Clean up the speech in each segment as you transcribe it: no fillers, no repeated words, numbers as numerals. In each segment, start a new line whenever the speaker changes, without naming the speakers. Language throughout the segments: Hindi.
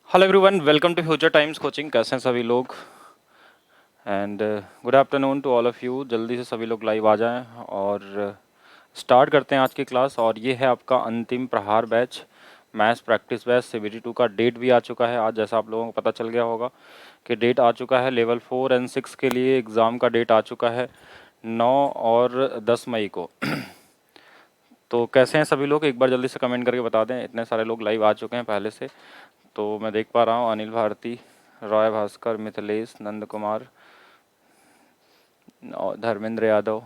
Hello everyone, welcome to future times coaching. कैसे हैं सभी लोग? And good afternoon to all of you. जल्दी से सभी लोग लाइव आ जाएं और स्टार्ट करते हैं आज की क्लास। और ये है आपका अंतिम प्रहार batch, maths practice batch CBT 2 का डेट भी आ चुका है आज। जैसा आप लोगों को पता चल गया होगा कि डेट आ चुका है। लेवल 4 एंड 6 के लिए एग्ज़ाम का डेट आ चुका है 9 और 10 मई को। तो कैसे हैं सभी लोग? एक बार जल्दी से कमेंट करके बता दें। इतने सारे लोग लाइव आ चुके हैं पहले से, तो मैं देख पा रहा हूँ। अनिल भारती, रॉय भास्कर, मिथिलेश, नंद कुमार, धर्मेंद्र यादव,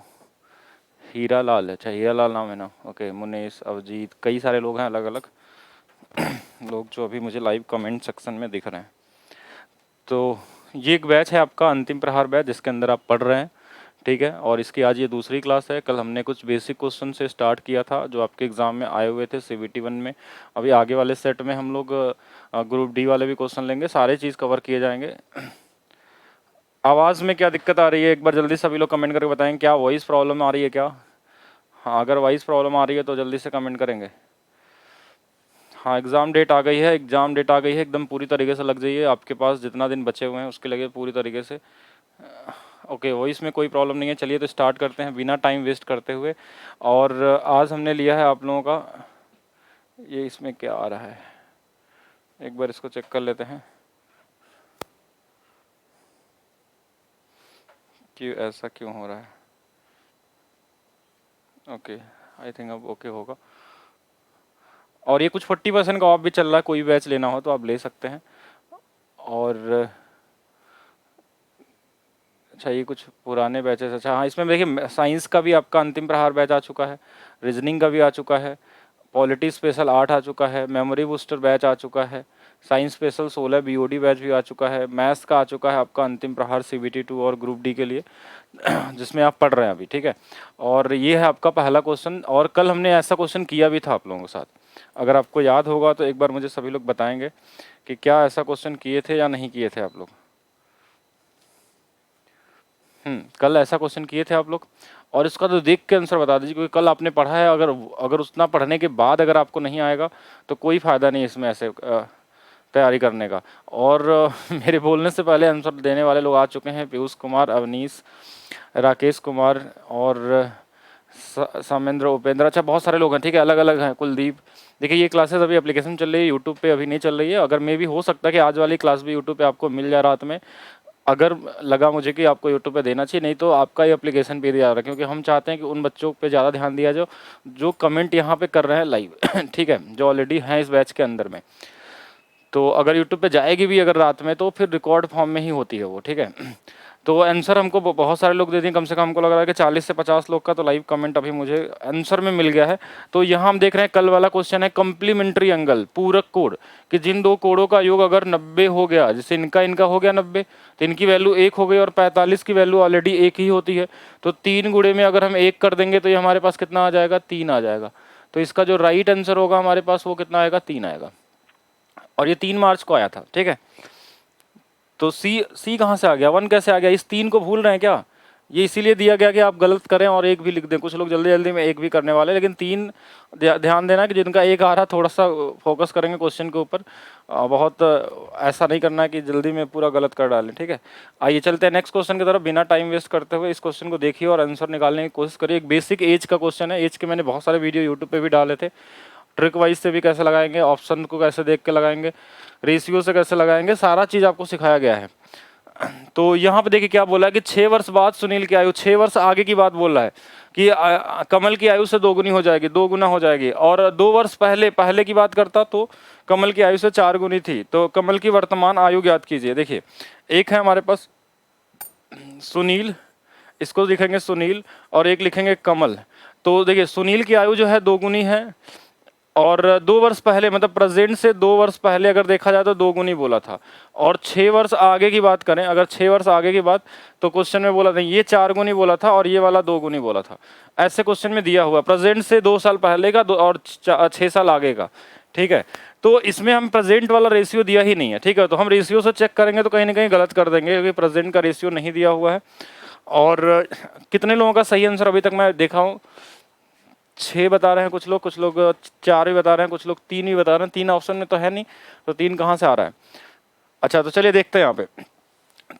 हीरा लाल। अच्छा, हीरा लाल नाम है ना? ओके। मुनेश, अवजीत, कई सारे लोग हैं अलग अलग लोग जो अभी मुझे लाइव कमेंट सेक्शन में दिख रहे हैं। तो ये एक बैच है आपका अंतिम प्रहार बैच, जिसके अंदर आप पढ़ रहे हैं, ठीक है। और इसकी आज ये दूसरी क्लास है। कल हमने कुछ बेसिक क्वेश्चन से स्टार्ट किया था जो आपके एग्ज़ाम में आए हुए थे CBT 1 में। अभी आगे वाले सेट में हम लोग ग्रुप डी वाले भी क्वेश्चन लेंगे, सारे चीज़ कवर किए जाएंगे। आवाज़ में क्या दिक्कत आ रही है? एक बार जल्दी सभी लोग कमेंट करके बताएं। क्या वॉइस प्रॉब्लम आ रही है क्या? हाँ, अगर वॉइस प्रॉब्लम आ रही है तो जल्दी से कमेंट करेंगे। हाँ, एग्ज़ाम डेट आ गई है, एग्ज़ाम डेट आ गई है। एकदम पूरी तरीके से लग जाइए। आपके पास जितना दिन बचे हुए हैं उसके लगे पूरी तरीके से। ओके, वॉइस में कोई प्रॉब्लम नहीं है। चलिए तो स्टार्ट करते हैं बिना टाइम वेस्ट करते हुए। और आज हमने लिया है आप लोगों का, ये इसमें क्या आ रहा है, एक बार इसको चेक कर लेते हैं कि ऐसा क्यों हो रहा है। ओके, आई थिंक अब ओके होगा। और ये कुछ 40% का ऑफ भी चल रहा है। कोई बैच लेना हो तो आप ले सकते हैं। और अच्छा, ये कुछ पुराने बैचेस। अच्छा हाँ, इसमें देखिए साइंस का भी आपका अंतिम प्रहार बैच आ चुका है, रीजनिंग का भी आ चुका है, पॉलिटी स्पेशल 8 आ चुका है, मेमोरी बूस्टर बैच आ चुका है, साइंस स्पेशल 16 BOD बैच भी आ चुका है, मैथ्स का आ चुका है आपका अंतिम प्रहार CBT 2 और ग्रुप डी के लिए जिसमें आप पढ़ रहे हैं अभी, ठीक है। और ये है आपका पहला क्वेश्चन। और कल हमने ऐसा क्वेश्चन किया भी था आप लोगों के साथ। अगर आपको याद होगा तो एक बार मुझे सभी लोग बताएंगे कि क्या ऐसा क्वेश्चन किए थे या नहीं किए थे आप लोग। कल ऐसा क्वेश्चन किए थे आप लोग। और इसका तो देख के आंसर बता दीजिए, क्योंकि कल आपने पढ़ा है। अगर अगर उतना पढ़ने के बाद अगर आपको नहीं आएगा तो कोई फ़ायदा नहीं इसमें ऐसे तैयारी करने का। और मेरे बोलने से पहले आंसर देने वाले लोग आ चुके हैं। पीयूष कुमार, अवनीश, राकेश कुमार और सामेंद्र, उपेंद्र। अच्छा, बहुत सारे लोग हैं, ठीक है, अलग अलग हैं। कुलदीप। देखिए ये क्लासेस अभी एप्लीकेशन चल रही है, यूट्यूब पे अभी नहीं चल रही है। अगर मे भी हो सकता है कि आज वाली क्लास भी यूट्यूब पे आपको मिल जाए रात में, अगर लगा मुझे कि आपको यूट्यूब पे देना चाहिए। नहीं तो आपका ये एप्लीकेशन पे दिया जा रहा है, क्योंकि हम चाहते हैं कि उन बच्चों पे ज़्यादा ध्यान दिया जो जो कमेंट यहाँ पे कर रहे हैं लाइव ठीक है, जो ऑलरेडी हैं इस बैच के अंदर में। तो अगर यूट्यूब पे जाएगी भी अगर रात में, तो फिर रिकॉर्ड फॉर्म में ही होती है वो, ठीक है। तो आंसर हमको बहुत सारे लोग दे दें, कम से कम हमको लग रहा है कि 40 से 50 लोग का तो लाइव कमेंट अभी मुझे आंसर में मिल गया है। तो यहाँ हम देख रहे हैं कल वाला क्वेश्चन है कम्प्लीमेंट्री एंगल, पूरक कोण, कि जिन दो कोणों का योग अगर 90 हो गया, जैसे इनका इनका हो गया 90, तो इनकी वैल्यू 1 हो गई और 45 की वैल्यू ऑलरेडी 1 ही होती है। तो 3 गुणे में अगर हम 1 कर देंगे तो ये हमारे पास कितना आ जाएगा? 3 आ जाएगा। तो इसका जो राइट आंसर होगा हमारे पास वो कितना आएगा? 3 आएगा। और ये 3 मार्च को आया था, ठीक है। तो सी सी कहाँ से आ गया? 1 कैसे आ गया? इस 3 को भूल रहे हैं क्या? ये इसीलिए दिया गया कि आप गलत करें और 1 भी लिख दें। कुछ लोग जल्दी जल्दी में 1 भी करने वाले, लेकिन 3 ध्यान देना कि जिनका 1 आ रहा, थोड़ा सा फोकस करेंगे क्वेश्चन के ऊपर। बहुत ऐसा नहीं करना है कि जल्दी में पूरा गलत कर डालें, ठीक है। आइए चलते हैं नेक्स्ट क्वेश्चन की तरफ बिना टाइम वेस्ट करते हुए। इस क्वेश्चन को देखिए और आंसर निकालने की कोशिश करिए। एक बेसिक एज का क्वेश्चन है। एज के मैंने बहुत सारे वीडियो यूट्यूब पे भी डाले थे। ट्रिक वाइज से भी कैसे लगाएंगे, ऑप्शन को कैसे देख के लगाएंगे, रेशियो से कैसे लगाएंगे, सारा चीज़ आपको सिखाया गया है। तो यहाँ पे देखिए क्या बोला है कि 6 वर्ष बाद सुनील की आयु, 6 वर्ष आगे की बात बोल रहा है कि कमल की आयु से 2 गुनी हो जाएगी, 2 गुना हो जाएगी। और 2 वर्ष पहले पहले की बात करता तो कमल की आयु से 4 गुनी थी। तो कमल की वर्तमान आयु ज्ञात कीजिए। देखिए एक है हमारे पास सुनील, इसको लिखेंगे सुनील, और एक लिखेंगे कमल। तो देखिए सुनील की आयु जो है 2 गुनी है, और 2 वर्ष पहले मतलब प्रेजेंट से 2 वर्ष पहले अगर देखा जाए तो 2 गुनी बोला था। और 6 वर्ष आगे की बात करें, अगर 6 वर्ष आगे की बात, तो क्वेश्चन में बोला था ये 4 गुनी बोला था और ये वाला 2 गुनी बोला था। ऐसे क्वेश्चन में दिया हुआ प्रेजेंट से 2 साल पहले का और 6 साल आगे का, ठीक है। तो इसमें हम प्रेजेंट वाला रेशियो दिया ही नहीं है, ठीक है। तो हम रेशियो से चेक करेंगे तो कहीं ना कहीं गलत कर देंगे, क्योंकि प्रेजेंट का रेशियो नहीं दिया हुआ है। और कितने लोगों का सही आंसर अभी तक मैं देखा हूँ? 6 बता रहे हैं कुछ लोग 4 भी बता रहे हैं, कुछ लोग 3 भी बता रहे हैं। 3 ऑप्शन में तो है नहीं, तो 3 कहाँ से आ रहा है? अच्छा, तो चलिए देखते हैं यहाँ पे।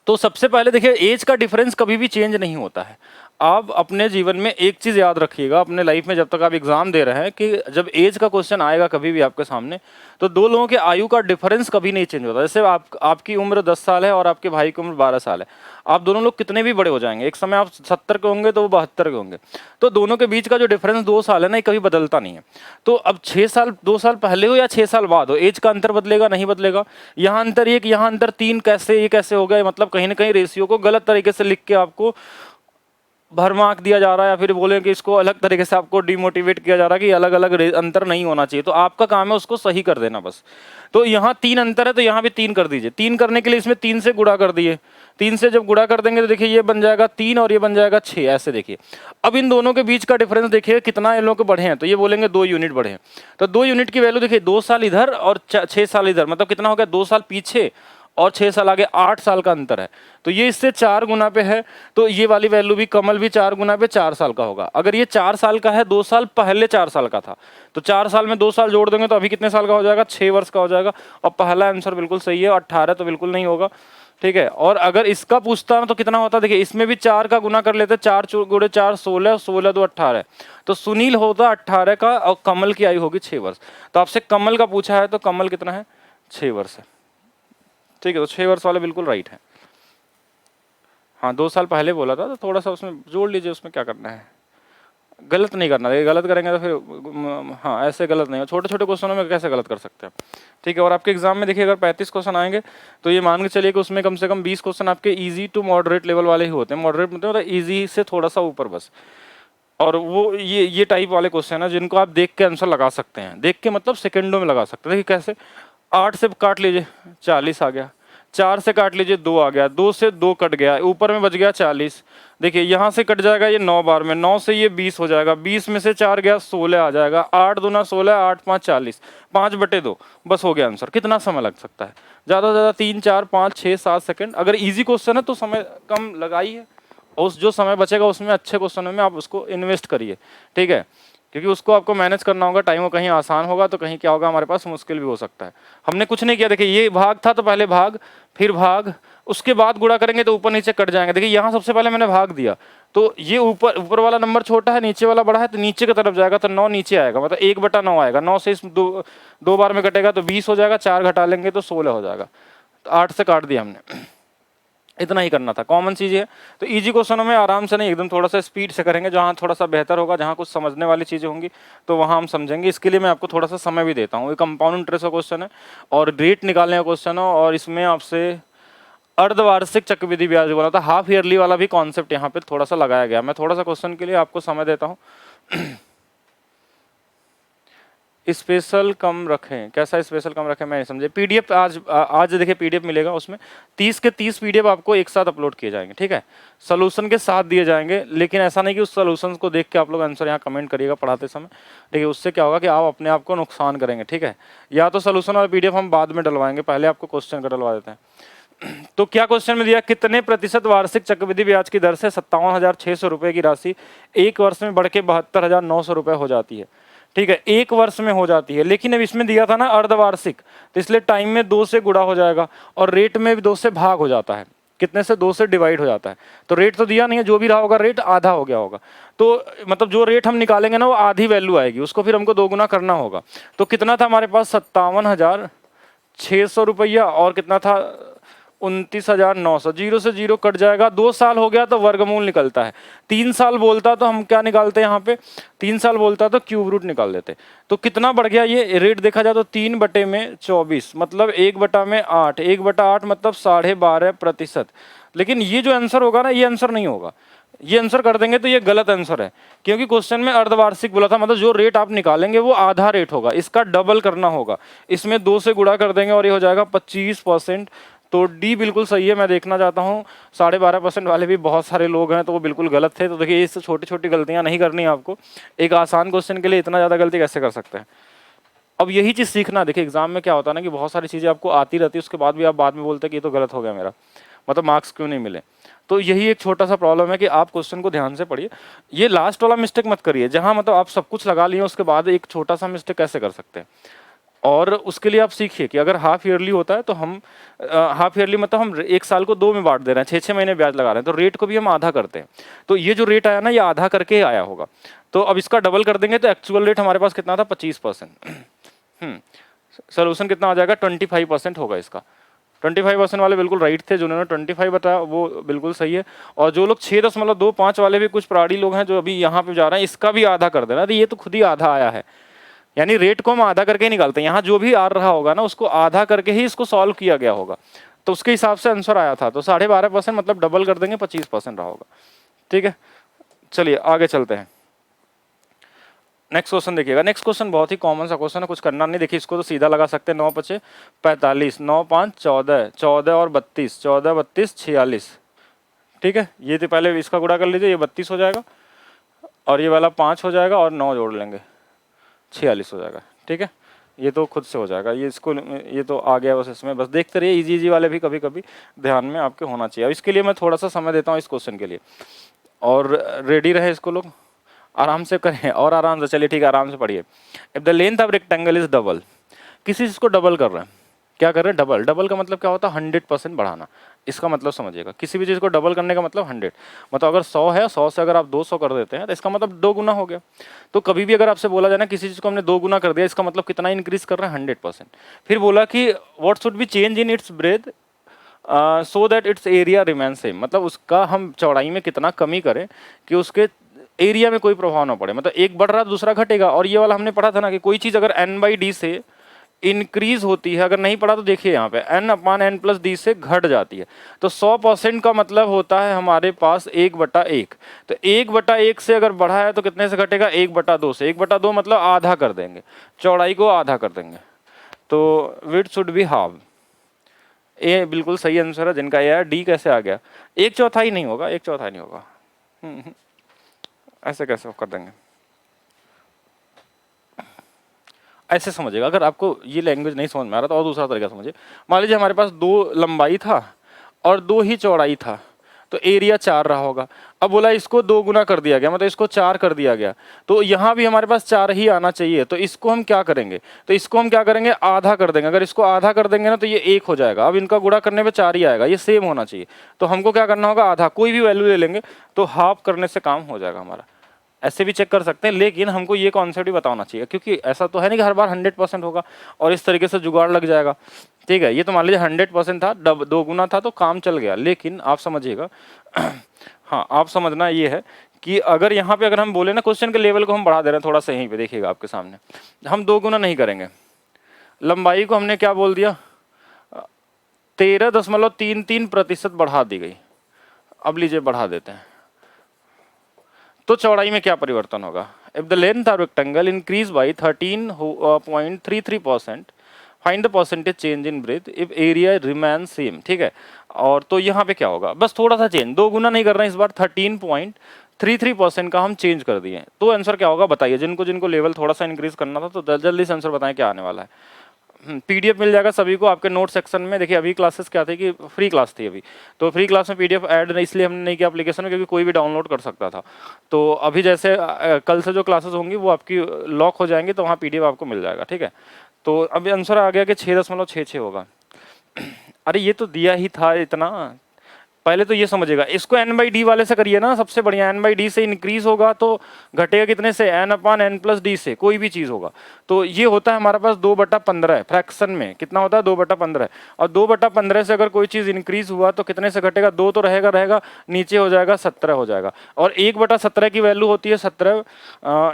तो सबसे पहले देखिए, एज का डिफरेंस कभी भी चेंज नहीं होता है। आप अपने जीवन में एक चीज़ याद रखिएगा, अपने लाइफ में जब तक आप एग्जाम दे रहे हैं, कि जब एज का क्वेश्चन आएगा कभी भी आपके सामने, तो दो लोगों के आयु का डिफरेंस कभी नहीं चेंज होता। जैसे आपकी उम्र 10 साल है और आपके भाई की उम्र 12 साल है, आप दोनों लोग कितने भी बड़े हो जाएंगे, एक समय आप 70 के होंगे तो वो 72 के होंगे, तो दोनों के बीच का जो डिफरेंस 2 साल है ना, ये कभी बदलता नहीं है। तो अब 6 साल 2 साल पहले हो या 6 साल बाद हो, एज का अंतर बदलेगा नहीं बदलेगा? यहाँ अंतर 1, यहाँ अंतर 3, कैसे ये कैसे हो गया? मतलब कहीं ना कहीं रेशियो को गलत तरीके से लिख के आपको भरमार्क दिया जा रहा है, या फिर बोले कि इसको अलग तरीके से आपको डिमोटिवेट किया जा रहा है कि अलग अलग अंतर नहीं होना चाहिए। तो आपका काम है उसको सही कर देना बस। तो यहाँ 3 अंतर है, तो यहाँ भी 3 कर दीजिए। 3 करने के लिए इसमें 3 से गुणा कर दिए। 3 से जब गुणा कर देंगे तो देखिए ये बन जाएगा 3 और ये बन जाएगा 6, ऐसे देखिए। अब इन दोनों के बीच का डिफरेंस देखिए कितना इन लोगों के बढ़े हैं, तो ये बोलेंगे 2 यूनिट बढ़े हैं। तो 2 यूनिट की वैल्यू देखिए, 2 साल इधर और 6 साल इधर, मतलब कितना हो गया? 2 साल पीछे और 6 साल आगे, 8 साल का अंतर है। तो ये इससे 4 गुना पे है, तो ये वाली वैल्यू भी, कमल भी 4 गुना पे 4 साल का होगा। अगर ये 4 साल का है, 2 साल पहले 4 साल का था, तो 4 साल में 2 साल जोड़ देंगे तो अभी कितने साल का हो जाएगा? 6 वर्ष का हो जाएगा। और पहला आंसर बिल्कुल सही है, 18 तो बिल्कुल नहीं होगा, ठीक है। और अगर इसका पूछता तो कितना होता, देखिए इसमें भी 4 का गुना कर लेते, 4 गुणे 4 16, 16 2 18, तो सुनील होता 18 का और कमल की आयु होगी 6 वर्ष। तो आपसे कमल का पूछा है, तो कमल कितना है? 6 वर्ष है, ठीक है। तो 6 वर्ष वाले बिल्कुल राइट है। हाँ, 2 साल पहले बोला था, तो थोड़ा सा उसमें जोड़ लीजिए, उसमें क्या करना है, गलत नहीं करना है। गलत करेंगे तो फिर हाँ, ऐसे गलत नहीं हो, छोटे छोटे क्वेश्चनों में कैसे गलत कर सकते हैं, ठीक है। और आपके एग्जाम में देखिए, अगर 35 क्वेश्चन आएंगे तो ये मान के चलिए कि उसमें कम से कम 20 क्वेश्चन आपके इजी टू मॉडरेट लेवल वाले ही होते हैं। मॉडरेट मतलब इजी से थोड़ा सा ऊपर बस। और वो ये टाइप वाले क्वेश्चन है जिनको आप देख के आंसर लगा सकते हैं। देख के मतलब सेकंडों में लगा सकते हैं। देखिए कैसे, 8 से काट लीजिए 40 आ गया, 4 से काट लीजिए 2 आ गया, 2 से 2 कट गया, ऊपर में बच गया 40। देखिए यहाँ से कट जाएगा ये 9 बार में, 9 से ये 20 हो जाएगा, 20 में से 4 गया 16 आ जाएगा, 8 दूना 16, 8 5 40, 5/2 बस हो गया आंसर। कितना समय लग सकता है? ज़्यादा से ज़्यादा 3 4 5 6 7 सेकंड। अगर इजी क्वेश्चन है तो समय कम लगाइए, और उस जो समय बचेगा उसमें अच्छे क्वेश्चनों में आप उसको इन्वेस्ट करिए, ठीक है। क्योंकि उसको आपको मैनेज करना होगा, टाइम कहीं आसान होगा तो कहीं क्या होगा हमारे पास मुश्किल भी हो सकता है। हमने कुछ नहीं किया, देखिए ये भाग था तो पहले भाग, फिर भाग, उसके बाद गुणा करेंगे तो ऊपर नीचे कट जाएंगे। देखिए यहाँ सबसे पहले मैंने भाग दिया, तो ये ऊपर वाला नंबर छोटा है, नीचे वाला बड़ा है, तो नीचे की तरफ जाएगा, तो 9 नीचे आएगा, मतलब 1/9 आएगा। 9 से इस दो बार में कटेगा तो 20 हो जाएगा, 4 घटा लेंगे तो 16 हो जाएगा। तो 8 से काट दिया हमने, इतना ही करना था, कॉमन चीज़ है। तो इजी क्वेश्चनों में आराम से नहीं, एकदम थोड़ा सा स्पीड से करेंगे, जहाँ थोड़ा सा बेहतर होगा, जहाँ कुछ समझने वाली चीज़ें होंगी तो वहाँ हम समझेंगे। इसके लिए मैं आपको थोड़ा सा समय भी देता हूँ। ये कंपाउंड इंटरेस्ट का क्वेश्चन है और रेट निकालने का क्वेश्चन है, और इसमें आपसे अर्धवार्षिक चक्रवृद्धि ब्याज बोला था, हाफ ईयरली वाला भी कॉन्सेप्ट यहाँ पे थोड़ा सा लगाया गया। मैं थोड़ा सा क्वेश्चन के लिए आपको समय देता हूँ। स्पेशल कम रखें, कैसा स्पेशल कम रखें मैं नहीं समझे। पीडीएफ आज देखिए पीडीएफ मिलेगा, उसमें 30 के 30 पीडीएफ आपको एक साथ अपलोड किए जाएंगे, ठीक है, सोल्यूशन के साथ दिए जाएंगे। लेकिन ऐसा नहीं कि उस सोल्यूशन को देख के आप लोग आंसर यहाँ कमेंट करिएगा पढ़ाते समय, देखिए उससे क्या होगा कि आप अपने आप को नुकसान करेंगे, ठीक है। या तो सोल्यूशन और पीडीएफ हम बाद में डलवाएंगे, पहले आपको क्वेश्चन का डलवा देते हैं। तो क्या क्वेश्चन में दिया, कितने प्रतिशत वार्षिक चक्रवृद्धि ब्याज की दर से 57,600 रुपये की राशि एक वर्ष में बढ़ के 72,900 रुपये हो जाती है, ठीक है, एक वर्ष में हो जाती है। लेकिन अब इसमें दिया था ना अर्धवार्षिक, तो इसलिए टाइम में 2 से गुणा हो जाएगा और रेट में भी 2 से भाग हो जाता है। कितने से? 2 से डिवाइड हो जाता है। तो रेट तो दिया नहीं है, जो भी रहा होगा रेट आधा हो गया होगा। तो मतलब जो रेट हम निकालेंगे ना वो आधी वैल्यू आएगी, उसको फिर हमको 2 गुना करना होगा। तो कितना था हमारे पास? 57,600 रुपया, और कितना था? 29,900। 0 से 0 कट जाएगा। 2 साल हो गया तो वर्गमूल निकलता है। 3 साल बोलता तो हम क्या निकालते हैं यहाँ पे? 3 साल बोलता तो क्यूब रूट निकाल देते। तो कितना बढ़ गया ये रेट देखा जाए तो 3/24, मतलब 1/8, 1/8 मतलब 12.5%। लेकिन ये जो आंसर होगा ना, ये आंसर नहीं होगा। ये आंसर कर देंगे तो ये गलत आंसर है, क्योंकि क्वेश्चन में अर्धवार्षिक बोला था, मतलब जो रेट आप निकालेंगे वो आधा रेट होगा, इसका डबल करना होगा। इसमें 2 से गुणा कर देंगे और ये हो जाएगा 25%। तो डी बिल्कुल सही है। मैं देखना चाहता हूँ 12.5% वाले भी बहुत सारे लोग हैं, तो वो बिल्कुल गलत थे। तो देखिए इससे छोटी छोटी गलतियाँ नहीं करनी है आपको। एक आसान क्वेश्चन के लिए इतना ज़्यादा गलती कैसे कर सकते हैं? अब यही चीज़ सीखना। देखिए एग्जाम में क्या होता है ना कि बहुत सारी चीज़ें आपको आती रहती है, उसके बाद भी आप बाद में बोलते हैं कि ये तो गलत हो गया मेरा, मतलब मार्क्स क्यों नहीं मिले। तो यही एक छोटा सा प्रॉब्लम है कि आप क्वेश्चन को ध्यान से पढ़िए। ये लास्ट वाला मिस्टेक मत करिए, जहां मतलब आप सब कुछ लगा लिए उसके बाद एक छोटा सा मिस्टेक कैसे कर सकते हैं। और उसके लिए आप सीखिए कि अगर हाफ ईयरली होता है तो हम हाफ ईयरली मतलब हम एक साल को 2 में बांट दे रहे हैं, 6-6 महीने ब्याज लगा रहे हैं, तो रेट को भी हम आधा करते हैं। तो ये जो रेट आया ना, ये आधा करके ही आया होगा। तो अब इसका डबल कर देंगे तो एक्चुअल रेट हमारे पास कितना था, 25%। सोल्यूशन कितना आ जाएगा, 25% होगा इसका। 25% वाले बिल्कुल राइट थे, जिन्होंने 25 बताया वो बिल्कुल सही है। और जो लोग 6.25 वाले भी कुछ प्राणी लोग हैं जो अभी यहाँ पे जा रहे हैं, इसका भी आधा कर देना। तो ये तो खुद ही आधा आया है, यानी रेट को हम आधा करके ही निकालते हैं। यहाँ जो भी आ रहा होगा ना, उसको आधा करके ही इसको सॉल्व किया गया होगा, तो उसके हिसाब से आंसर आया था। तो 12.5% मतलब डबल कर देंगे, 25% रहा होगा। ठीक है, चलिए आगे चलते हैं। नेक्स्ट क्वेश्चन देखिएगा। नेक्स्ट क्वेश्चन बहुत ही कॉमन सा क्वेश्चन है, कुछ करना नहीं। देखिए इसको तो सीधा लगा सकते हैं। 9 × 5 = 45, 9 × 5 = 14, 14 और 32, 14 32 46। ठीक है, ये तो पहले इसका गुणा कर लीजिए, ये 32 हो जाएगा और ये वाला 5 हो जाएगा और 9 जोड़ लेंगे, 46 हो जाएगा। ठीक है, ये तो खुद से हो जाएगा। ये इसको ये तो आ गया बस, इसमें बस देखते रहिए। इजी इजी वाले भी कभी कभी ध्यान में आपके होना चाहिए। अब इसके लिए मैं थोड़ा सा समय देता हूँ इस क्वेश्चन के लिए, और रेडी रहे इसको लोग, आराम से करें और आराम से। चलिए ठीक है, आराम से पढ़िए। If the length of rectangle is double, किसी चीज को डबल कर रहे हैं, क्या कर रहे हैं, डबल। डबल का मतलब क्या होता है, 100% बढ़ाना। इसका मतलब समझिएगा, किसी भी चीज़ को डबल करने का मतलब 100। मतलब अगर 100 है, 100 से अगर आप 200 कर देते हैं तो इसका मतलब 2 गुना हो गया। तो कभी भी अगर आपसे बोला जाए ना किसी चीज़ को हमने 2 गुना कर दिया, इसका मतलब कितना इंक्रीज कर रहे हैं, 100%। फिर बोला कि what should be change in its breath so that it's area remain same, मतलब उसका हम चौड़ाई में कितना कमी करें कि उसके एरिया में कोई प्रभाव ना पड़े। मतलब एक बढ़ रहा है दूसरा घटेगा। और ये वाला हमने पढ़ा था ना कि कोई चीज़ अगर n/d से इंक्रीज होती है, अगर नहीं पढ़ा तो देखिए यहाँ पे n/n+d से घट जाती है, तो 100% का मतलब होता है हमारे पास 1/1। तो 1/1 से अगर बढ़ा है तो कितने से घटेगा, 1/2 से। 1/2 मतलब आधा कर देंगे, चौड़ाई को आधा कर देंगे। तो विड्थ शुड बी हाफ। ए बिल्कुल सही आंसर है जिनका ए है। डी कैसे आ गया, 1/4 नहीं होगा, 1/4 नहीं होगा। ऐसे कैसे कर देंगे, ऐसे समझिएगा। अगर आपको ये लैंग्वेज नहीं समझ में आ रहा तो और दूसरा तरीका समझिए। मान लीजिए हमारे पास 2 लंबाई था और 2 ही चौड़ाई था, तो एरिया 4 रहा होगा। अब बोला इसको 2 गुना कर दिया गया, मतलब इसको 4 कर दिया गया, तो यहाँ भी हमारे पास 4 ही आना चाहिए। तो इसको हम क्या करेंगे, तो इसको हम क्या करेंगे, आधा कर देंगे। अगर इसको आधा कर देंगे ना तो ये 1 हो जाएगा। अब इनका गुणा करने पे 4 ही आएगा, ये सेम होना चाहिए। तो हमको क्या करना होगा, आधा, कोई भी वैल्यू ले लेंगे तो हाफ करने से काम हो जाएगा हमारा। ऐसे भी चेक कर सकते हैं, लेकिन हमको ये कॉन्सेप्ट भी बताना चाहिए, क्योंकि ऐसा तो है नहीं कि हर बार 100% होगा और इस तरीके से जुगाड़ लग जाएगा। ठीक है, ये तो मान लीजिए 100% था, 2 गुना था तो काम चल गया। लेकिन आप समझिएगा हाँ, आप समझना ये है कि अगर यहाँ पे अगर हम बोले ना, क्वेश्चन के लेवल को हम बढ़ा दे रहे हैं थोड़ा सा, यहीं पे देखिएगा आपके सामने, हम 2 गुना नहीं करेंगे। लंबाई को हमने क्या बोल दिया, 13.33% बढ़ा दी गई। अब लीजिए बढ़ा देते हैं, तो चौड़ाई में क्या परिवर्तन होगा। If the length of rectangle increase by 13.33%, find the percentage change in breadth if area remain same. ठीक है, और तो यहाँ पे क्या होगा, बस थोड़ा सा चेंज, 2 गुना नहीं कर रहे हैं इस बार, 13.33% का हम चेंज कर दिए। तो आंसर क्या होगा बताइए, जिनको जिनको लेवल थोड़ा सा इंक्रीज करना था तो जल्दी से आंसर बताएं क्या आने वाला है। पीडीएफ मिल जाएगा सभी को आपके नोट सेक्शन में। देखिए अभी क्लासेस क्या थे कि फ्री क्लास थी अभी, तो फ्री क्लास में पीडीएफ ऐड इसलिए हमने नहीं किया एप्लीकेशन में, क्योंकि कोई भी डाउनलोड कर सकता था। तो अभी जैसे कल से जो क्लासेस होंगी वो आपकी लॉक हो जाएंगी, तो वहाँ पीडीएफ आपको मिल जाएगा। ठीक है, तो अभी आंसर आ गया कि 6.66 होगा। अरे ये तो दिया ही था इतना, पहले तो ये समझेगा। इसको n/d वाले से करिए ना, सबसे बढ़िया। n/d से इंक्रीज होगा तो घटेगा कितने से, n/n+d से, कोई भी चीज होगा। तो ये होता है हमारे पास 2/15 फ्रैक्शन में, कितना होता है 2/15। और 2/15 से अगर कोई चीज इंक्रीज हुआ तो कितने से घटेगा, 2 तो रहेगा, नीचे हो जाएगा 17 हो जाएगा। और 1/17 की वैल्यू होती है 17।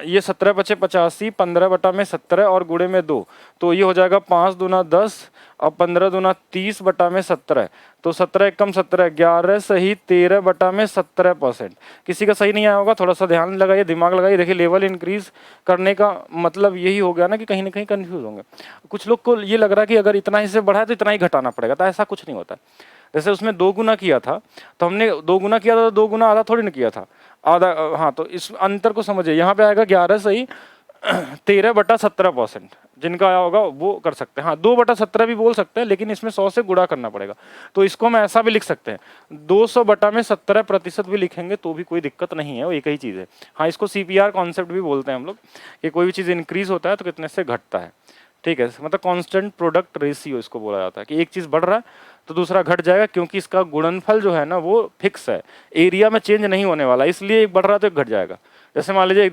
ये 17 × 5 = 85, 15/17 और गुणे में 2, तो ये हो जाएगा 5 दूना 10 और 15 दूना 30/17। तो 17 एकम 17, 11 सही 13/17%। किसी का सही नहीं आया होगा, थोड़ा सा ध्यान लगाइए, दिमाग लगाइए। देखिए लेवल इंक्रीज करने का मतलब यही हो गया ना कि कहीं ना कहीं कंफ्यूज होंगे। कुछ लोग को ये लग रहा है कि अगर इतना ही से बढ़ा है तो इतना ही घटाना पड़ेगा, तो ऐसा कुछ नहीं होता। जैसे उसमें 2 गुना किया था, तो हमने 2 गुना किया था तो 2 गुना आधा थोड़ी ना किया था, आधा। हाँ, तो इस अंतर को समझिए। यहाँ पे आएगा 11 सही 13/17%, जिनका आया होगा वो कर सकते हैं। हाँ, 2/17 भी बोल सकते हैं, लेकिन इसमें 100 से गुणा करना पड़ेगा। तो इसको हम ऐसा भी लिख सकते हैं, 200/17% भी लिखेंगे तो भी कोई दिक्कत नहीं है, वो एक ही चीज़ है। हाँ, इसको CPR कॉन्सेप्ट भी बोलते हैं हम लोग, कि कोई भी चीज़ इंक्रीज होता है तो कितने से घटता है। ठीक है, मतलब कांस्टेंट प्रोडक्ट रेशियो इसको बोला जाता है, कि एक चीज़ बढ़ रहा है तो दूसरा घट जाएगा, क्योंकि इसका गुणनफल जो है ना वो फिक्स है, एरिया में चेंज नहीं होने वाला, इसलिए एक बढ़ रहा है तो एक घट जाएगा। जैसे मान लीजिए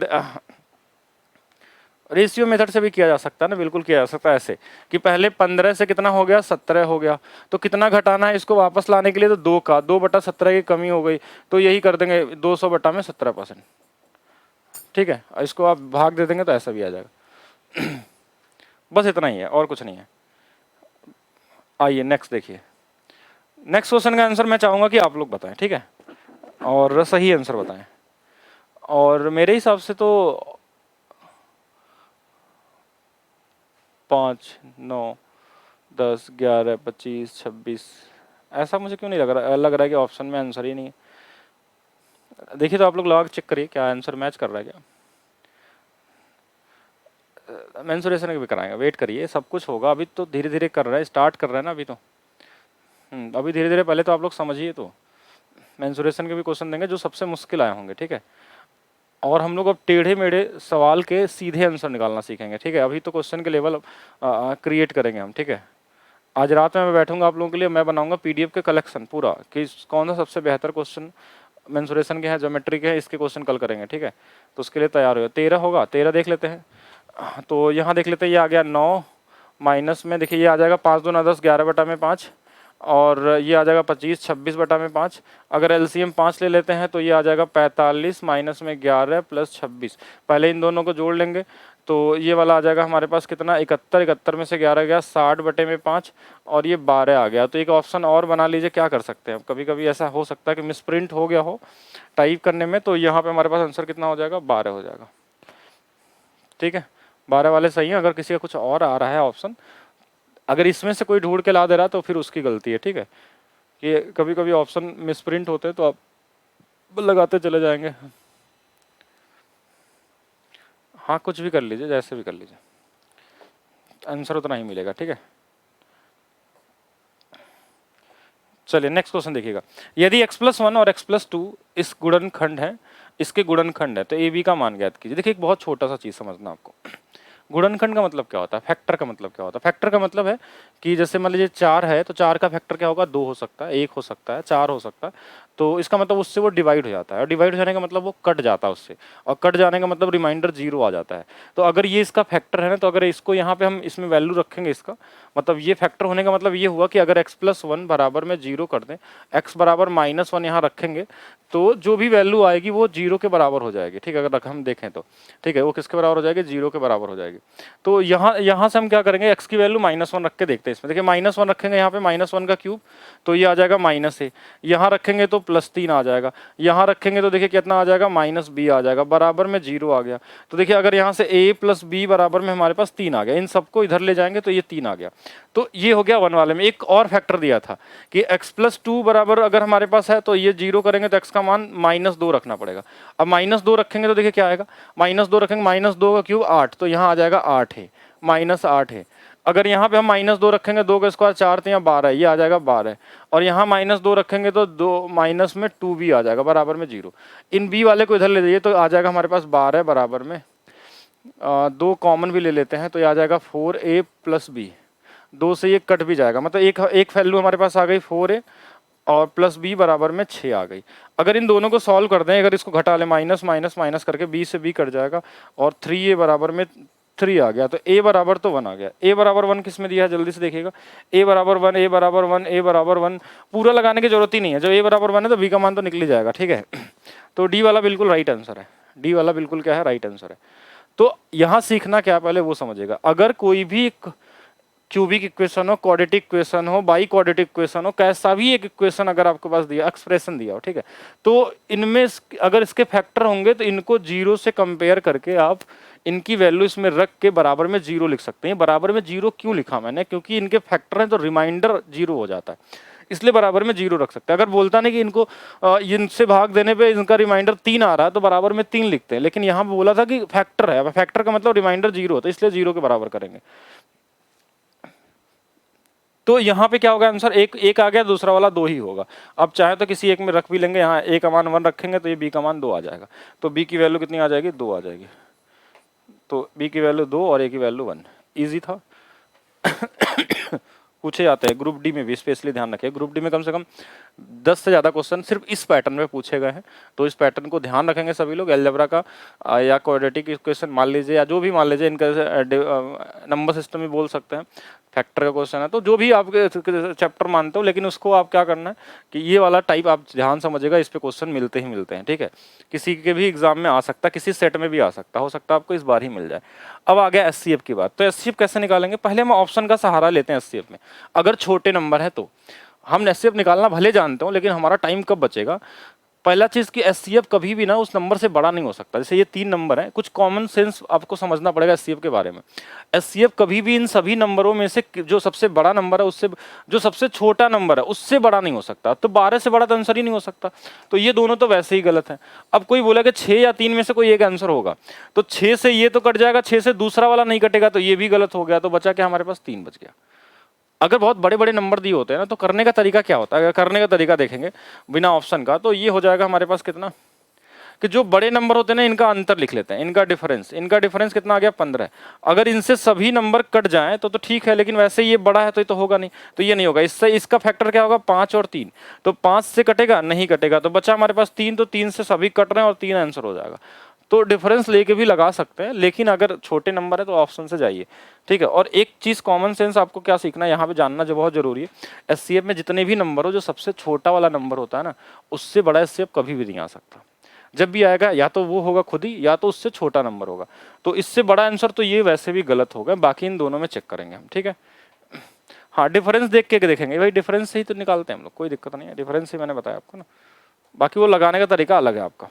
रेशियो मेथड से भी किया जा सकता है ना, बिल्कुल किया जा सकता है ऐसे कि पहले 15 से कितना हो गया, 17 हो गया, तो कितना घटाना है इसको वापस लाने के लिए, तो 2/17 की कमी हो गई, तो यही कर देंगे 200/17%। ठीक है, इसको आप भाग दे देंगे तो ऐसा भी आ जाएगा। बस इतना ही है, और कुछ नहीं है। आइए नेक्स्ट देखिए। नेक्स्ट क्वेश्चन का आंसर मैं चाहूंगा कि आप लोग बताएं, ठीक है, और सही आंसर बताएं। और मेरे हिसाब से तो 5, 9, 10, 11, 25, 26, ऐसा मुझे क्यों नहीं लग रहा है कि ऑप्शन में आंसर ही नहीं है। देखिए तो आप लोग लगा के चेक करिए क्या आंसर मैच कर रहा है क्या। मेंसुरेशन भी कराएंगे, वेट करिए, सब कुछ होगा, अभी तो धीरे धीरे कर रहा है, स्टार्ट कर रहा है ना अभी तो। अभी धीरे धीरे, पहले तो आप लोग समझिए, तो मेंसुरेशन के भी क्वेश्चन देंगे जो सबसे मुश्किल आए होंगे, ठीक है। और हम लोग अब टेढ़े मेढ़े सवाल के सीधे आंसर निकालना सीखेंगे, ठीक है। अभी तो क्वेश्चन के लेवल क्रिएट करेंगे हम, ठीक है। आज रात में मैं बैठूंगा आप लोगों के लिए, मैं बनाऊंगा PDF के कलेक्शन पूरा, कि कौन सा सबसे बेहतर क्वेश्चन मेंसुरेशन के हैं, ज्योमेट्री के हैं, इसके क्वेश्चन कल करेंगे, ठीक है। तो उसके लिए तैयार हो। 13 होगा, 13 देख लेते हैं। तो यहाँ देख लेते हैं, ये आ गया 9 माइनस में, देखिए ये आ जाएगा 5 दूना 10, 11/5, और ये आ जाएगा 25, 26/5। अगर LCM 5 ले लेते हैं तो ये आ जाएगा 45 माइनस में 11 प्लस 26। पहले इन दोनों को जोड़ लेंगे तो ये वाला आ जाएगा हमारे पास कितना, 71, 71 में से 11 गया, 60/5, और ये 12 आ गया। तो एक ऑप्शन और बना लीजिए, क्या कर सकते हैं, कभी कभी ऐसा हो सकता है कि मिसप्रिंट हो गया हो टाइप करने में, तो यहाँ पे हमारे पास आंसर कितना हो जाएगा, 12 हो जाएगा, ठीक है। 12 वाले सही है। अगर किसी का कुछ और आ रहा है ऑप्शन, अगर इसमें से कोई ढूंढ के ला दे रहा है तो फिर उसकी गलती है, ठीक है। कि कभी कभी ऑप्शन मिसप्रिंट होते हैं तो आप लगाते चले जाएंगे। हाँ, कुछ भी कर लीजिए, जैसे भी कर लीजिए, आंसर उतना ही मिलेगा, ठीक है। चलिए नेक्स्ट क्वेश्चन देखिएगा। यदि x+1 और x+2 इस गुणनखंड है, इसके गुणनखंड है, तो AB का मान ज्ञात कीजिए। देखिए एक बहुत छोटा सा चीज समझना आपको, गुणनखंड का मतलब क्या होता है, फैक्टर का मतलब क्या होता है। फैक्टर का मतलब है कि जैसे मान लीजिए 4 है तो 4 का फैक्टर क्या होगा, 2 हो सकता है, 1 हो सकता है, 4 हो सकता है। तो इसका मतलब उससे वो डिवाइड हो जाता है, और डिवाइड हो जाने का मतलब वो कट जाता है उससे, और कट जाने का मतलब रिमाइंडर 0 आ जाता है। तो अगर ये इसका फैक्टर है ना, तो अगर इसको यहाँ पे हम इसमें वैल्यू रखेंगे इसका, मतलब ये फैक्टर होने का मतलब ये हुआ कि अगर x+1 बराबर में 0 कर दें, x बराबर -1 यहाँ रखेंगे, तो जो भी वैल्यू आएगी वो 0 के बराबर हो जाएगी, ठीक है। अगर हम देखें तो ठीक है, वो किसके बराबर हो जाएगी, 0 के बराबर हो जाएगी। तो यहाँ से हम क्या करेंगे, x की वैल्यू -1 रख के देखते हैं। इसमें देखिए -1 रखेंगे, यहाँ पे -1 का क्यूब, तो ये आ जाएगा -a। यहाँ रखेंगे तो +3 आ जाएगा, यहाँ रखेंगे तो देखिए कितना आ जाएगा, -b आ जाएगा, बराबर में 0 आ गया। तो देखिए अगर यहाँ से a + b बराबर में हमारे पास 3 आ गया, इन सबको इधर ले जाएंगे तो ये 3 आ गया। तो ये हो गया 1 वाले में। एक और फैक्टर दिया था कि x+2 बराबर अगर हमारे पास है तो ये 0 करेंगे तो x का मान -2 रखना पड़ेगा। अब -2 रखेंगे तो देखिए क्या आएगा, -2 रखेंगे, -2 का क्यूब 8, तो यहाँ आ जाएगा 8 है, -8 है। अगर यहाँ पे हम -2 रखेंगे, 2 का स्क्वायर 4 तो यहाँ 12 है, ये आ जाएगा 12। और यहाँ -2 रखेंगे तो 2 माइनस में 2b आ जाएगा, बराबर में 0। इन b वाले को इधर ले जाइए तो आ जाएगा हमारे पास 12 बराबर में 2 कॉमन भी ले लेते हैं तो ये आ जाएगा 4a + b। 2 से ये कट भी जाएगा, मतलब एक वैल्यू हमारे पास आ गई 4a, और +b बराबर में 6 आ गई। अगर इन दोनों को सॉल्व कर दें, अगर इसको घटा ले, माइनस माइनस माइनस करके b से b कट जाएगा, और 3a बराबर में 3 आ गया, तो a बराबर तो 1 आ गया। a बराबर 1 किस में दिया है, जल्दी से देखिएगा। a बराबर 1, a बराबर 1, a बराबर 1, पूरा लगाने की जरूरत ही नहीं है, जब a बराबर 1 है तो b का मान तो निकल ही जाएगा, ठीक है। तो d वाला बिल्कुल राइट आंसर है, d वाला बिल्कुल क्या है, राइट आंसर है। तो यहाँ सीखना क्या, पहले वो समझिएगा। अगर कोई भी क्यूबिक इक्वेशन हो, क्वाड्रेटिक इक्वेशन हो, बाई क्वाड्रेटिक इक्वेशन हो, कैसा भी एक इक्वेशन अगर आपके पास दिया, एक्सप्रेशन दिया हो, ठीक है, तो इनमें अगर इसके फैक्टर होंगे तो इनको 0 से कंपेयर करके आप इनकी वैल्यू इसमें रख के बराबर में 0 लिख सकते हैं। बराबर में 0 क्यों लिखा मैंने, क्योंकि इनके फैक्टर हैं तो रिमाइंडर 0 हो जाता है, इसलिए बराबर में 0 रख सकते हैं। अगर बोलता नहीं कि इनको इनसे भाग देने पे इनका रिमाइंडर 3 आ रहा है तो बराबर में 3 लिखते हैं, लेकिन यहाँ बोला था कि फैक्टर है, फैक्टर का मतलब रिमाइंडर 0 होता है, इसलिए 0 के बराबर करेंगे। तो यहाँ पे क्या होगा आंसर, एक आ गया, दूसरा वाला 2 ही होगा। अब चाहे तो किसी एक में रख भी लेंगे, यहाँ ए का मान 1 रखेंगे तो ये बी का मान 2 आ जाएगा। तो बी की वैल्यू कितनी आ जाएगी, 2 आ जाएगी। तो बी की वैल्यू 2 और ए की वैल्यू 1। ईजी था। पूछे जाते हैं ग्रुप डी में भी, स्पेशली ध्यान रखें ग्रुप डी में कम से कम 10 से ज़्यादा क्वेश्चन सिर्फ इस पैटर्न में पूछे गए हैं। तो इस पैटर्न को ध्यान रखेंगे सभी लोग। अलजेब्रा का या क्वाड्रेटिक इक्वेशन मान लीजिए, या जो भी मान लीजिए, इनका नंबर सिस्टम भी बोल सकते हैं, फैक्टर का क्वेश्चन है, तो जो भी आप चैप्टर मानते हो, लेकिन उसको आप क्या करना है कि ये वाला टाइप आप ध्यान समझिएगा, इस पे क्वेश्चन मिलते ही मिलते हैं, ठीक है। किसी के भी एग्जाम में आ सकता है, किसी सेट में भी आ सकता, हो सकता है आपको इस बार ही मिल जाए। अब आ गया एचसीएफ की बात। तो एचसीएफ कैसे निकालेंगे, पहले हम ऑप्शन का सहारा लेते हैं एचसीएफ में। अगर छोटे नंबर है तो हम एचसीएफ निकालना भले जानते हो, लेकिन हमारा टाइम कब बचेगा। पहला चीज कि एचसीएफ कभी भी ना उस नंबर से बड़ा नहीं हो सकता। जैसे ये 3 नंबर हैं, कुछ कॉमन सेंस आपको समझना पड़ेगा एचसीएफ के बारे में। एचसीएफ कभी भी इन सभी नंबरों में से जो सबसे बड़ा नंबर है उससे, जो सबसे छोटा नंबर है उससे बड़ा नहीं हो सकता। तो 12 से बड़ा तो आंसर ही नहीं हो सकता। तो ये दोनों तो वैसे ही गलत है। अब कोई बोला कि 6 या 3 में से कोई एक आंसर होगा, तो 6 से ये तो कट जाएगा, 6 से दूसरा वाला नहीं कटेगा, तो ये भी गलत हो गया। तो बचा क्या हमारे पास, 3 बच गया। अगर बहुत बड़े बड़े नंबर दिए होते हैं ना, तो करने का तरीका क्या होता है, अगर करने का तरीका देखेंगे बिना ऑप्शन का, तो ये हो जाएगा हमारे पास कितना, कि जो बड़े नंबर होते हैं ना इनका अंतर लिख लेते हैं, इनका डिफरेंस कितना आ गया, 15। अगर इनसे सभी नंबर कट जाएं तो ठीक है, लेकिन वैसे ये बड़ा है तो ये तो होगा नहीं, तो ये नहीं होगा। इससे इसका फैक्टर क्या होगा, 5 और 3। तो 5 से कटेगा, नहीं कटेगा, तो बचा हमारे पास 3। तो 3 से सभी कट रहे हैं और 3 आंसर हो जाएगा। तो डिफरेंस लेके भी लगा सकते हैं, लेकिन अगर छोटे नंबर है तो ऑप्शन से जाइए, ठीक है। और एक चीज कॉमन सेंस आपको क्या सीखना है यहाँ पे, जानना जो बहुत जरूरी है, एचसीएफ में जितने भी नंबर हो, जो सबसे छोटा वाला नंबर होता है ना, उससे बड़ा एचसीएफ कभी भी नहीं आ सकता। जब भी आएगा या तो वो होगा खुद ही, या तो उससे छोटा नंबर होगा। तो इससे बड़ा आंसर तो ये वैसे भी गलत होगा। बाकी इन दोनों में चेक करेंगे हम, ठीक है। हाँ, डिफरेंस देख के देखेंगे भाई, डिफरेंस से ही तो निकालते हैं हम लोग, कोई दिक्कत नहीं है, डिफरेंस ही मैंने बताया आपको ना। बाकी वो लगाने का तरीका अलग है आपका।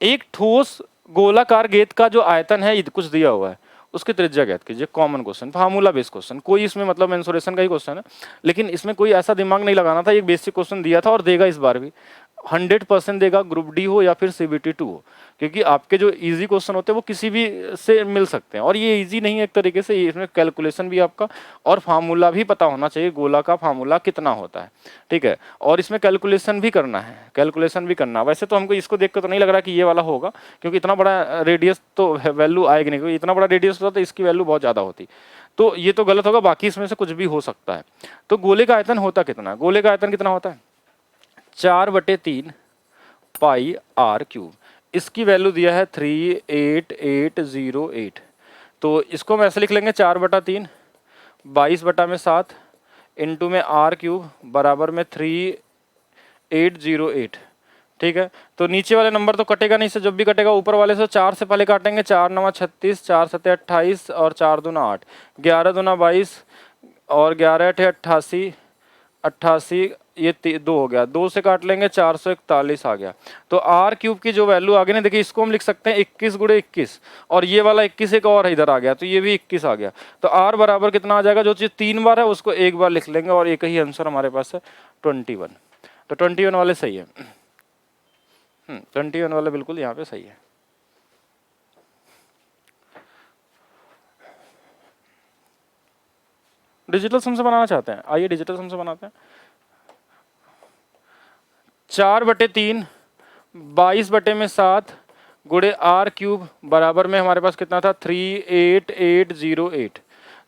एक ठोस गोलाकार गेंद का जो आयतन है कुछ दिया हुआ है, उसकी त्रिज्या ज्ञात कीजिए। Common question, formula based question, कोई इसमें मतलब मेंसुरेशन का ही क्वेश्चन है, लेकिन इसमें कोई ऐसा दिमाग नहीं लगाना था। एक बेसिक क्वेश्चन दिया था और देगा इस बार भी 100% देगा, ग्रुप डी हो या फिर सीबीटी 2 हो, क्योंकि आपके जो इजी क्वेश्चन होते हैं वो किसी भी से मिल सकते हैं। और ये इजी नहीं है एक तरीके से, इसमें कैलकुलेशन भी आपका और फार्मूला भी पता होना चाहिए, गोला का फार्मूला कितना होता है, ठीक है। और इसमें कैलकुलेशन भी करना है, कैलकुलेशन भी करना। वैसे तो हमको इसको देख कर तो नहीं लग रहा कि ये वाला होगा, क्योंकि इतना बड़ा रेडियस तो वैल्यू आएगी नहीं, क्योंकि इतना बड़ा रेडियस होता तो इसकी वैल्यू बहुत ज़्यादा होती। तो ये तो गलत होगा, बाकी इसमें से कुछ भी हो सकता है। तो गोले का आयतन होता कितना, गोले का आयतन कितना होता है, 4/3 पाई आर क्यूब। इसकी वैल्यू दिया है 38808। तो इसको हम ऐसे लिख लेंगे, 4/3 22/7 इंटू में आर क्यूब बराबर में 3808, ठीक है। तो नीचे वाले नंबर तो कटेगा नहीं, से जब भी कटेगा ऊपर वाले से 4 से पहले काटेंगे, 4 9 36, 4 7 28 और 4 दूना 8, 11 दूना 22 और 11 8 88, 88 ये 2 हो गया, 2 से काट लेंगे 441 आ गया। तो आर क्यूब की जो वैल्यू आ गई ना, देखिए इसको हम लिख सकते हैं 21 गुणे 21, और ये वाला 21 एक और इधर आ गया, तो ये भी 21 आ गया। तो आर बराबर कितना आ जाएगा, जो चीज़ 3 बार है उसको 1 बार लिख लेंगे, और एक ही आंसर हमारे पास है 21। तो 21 वाले सही है, 21 वाले बिल्कुल यहाँ पे सही है। डिजिटल सम से बनाना चाहते हैं, आइए डिजिटल सम से बनाते हैं। 4/3 22/7 गुणे आर क्यूब बराबर में हमारे पास कितना था, 38808।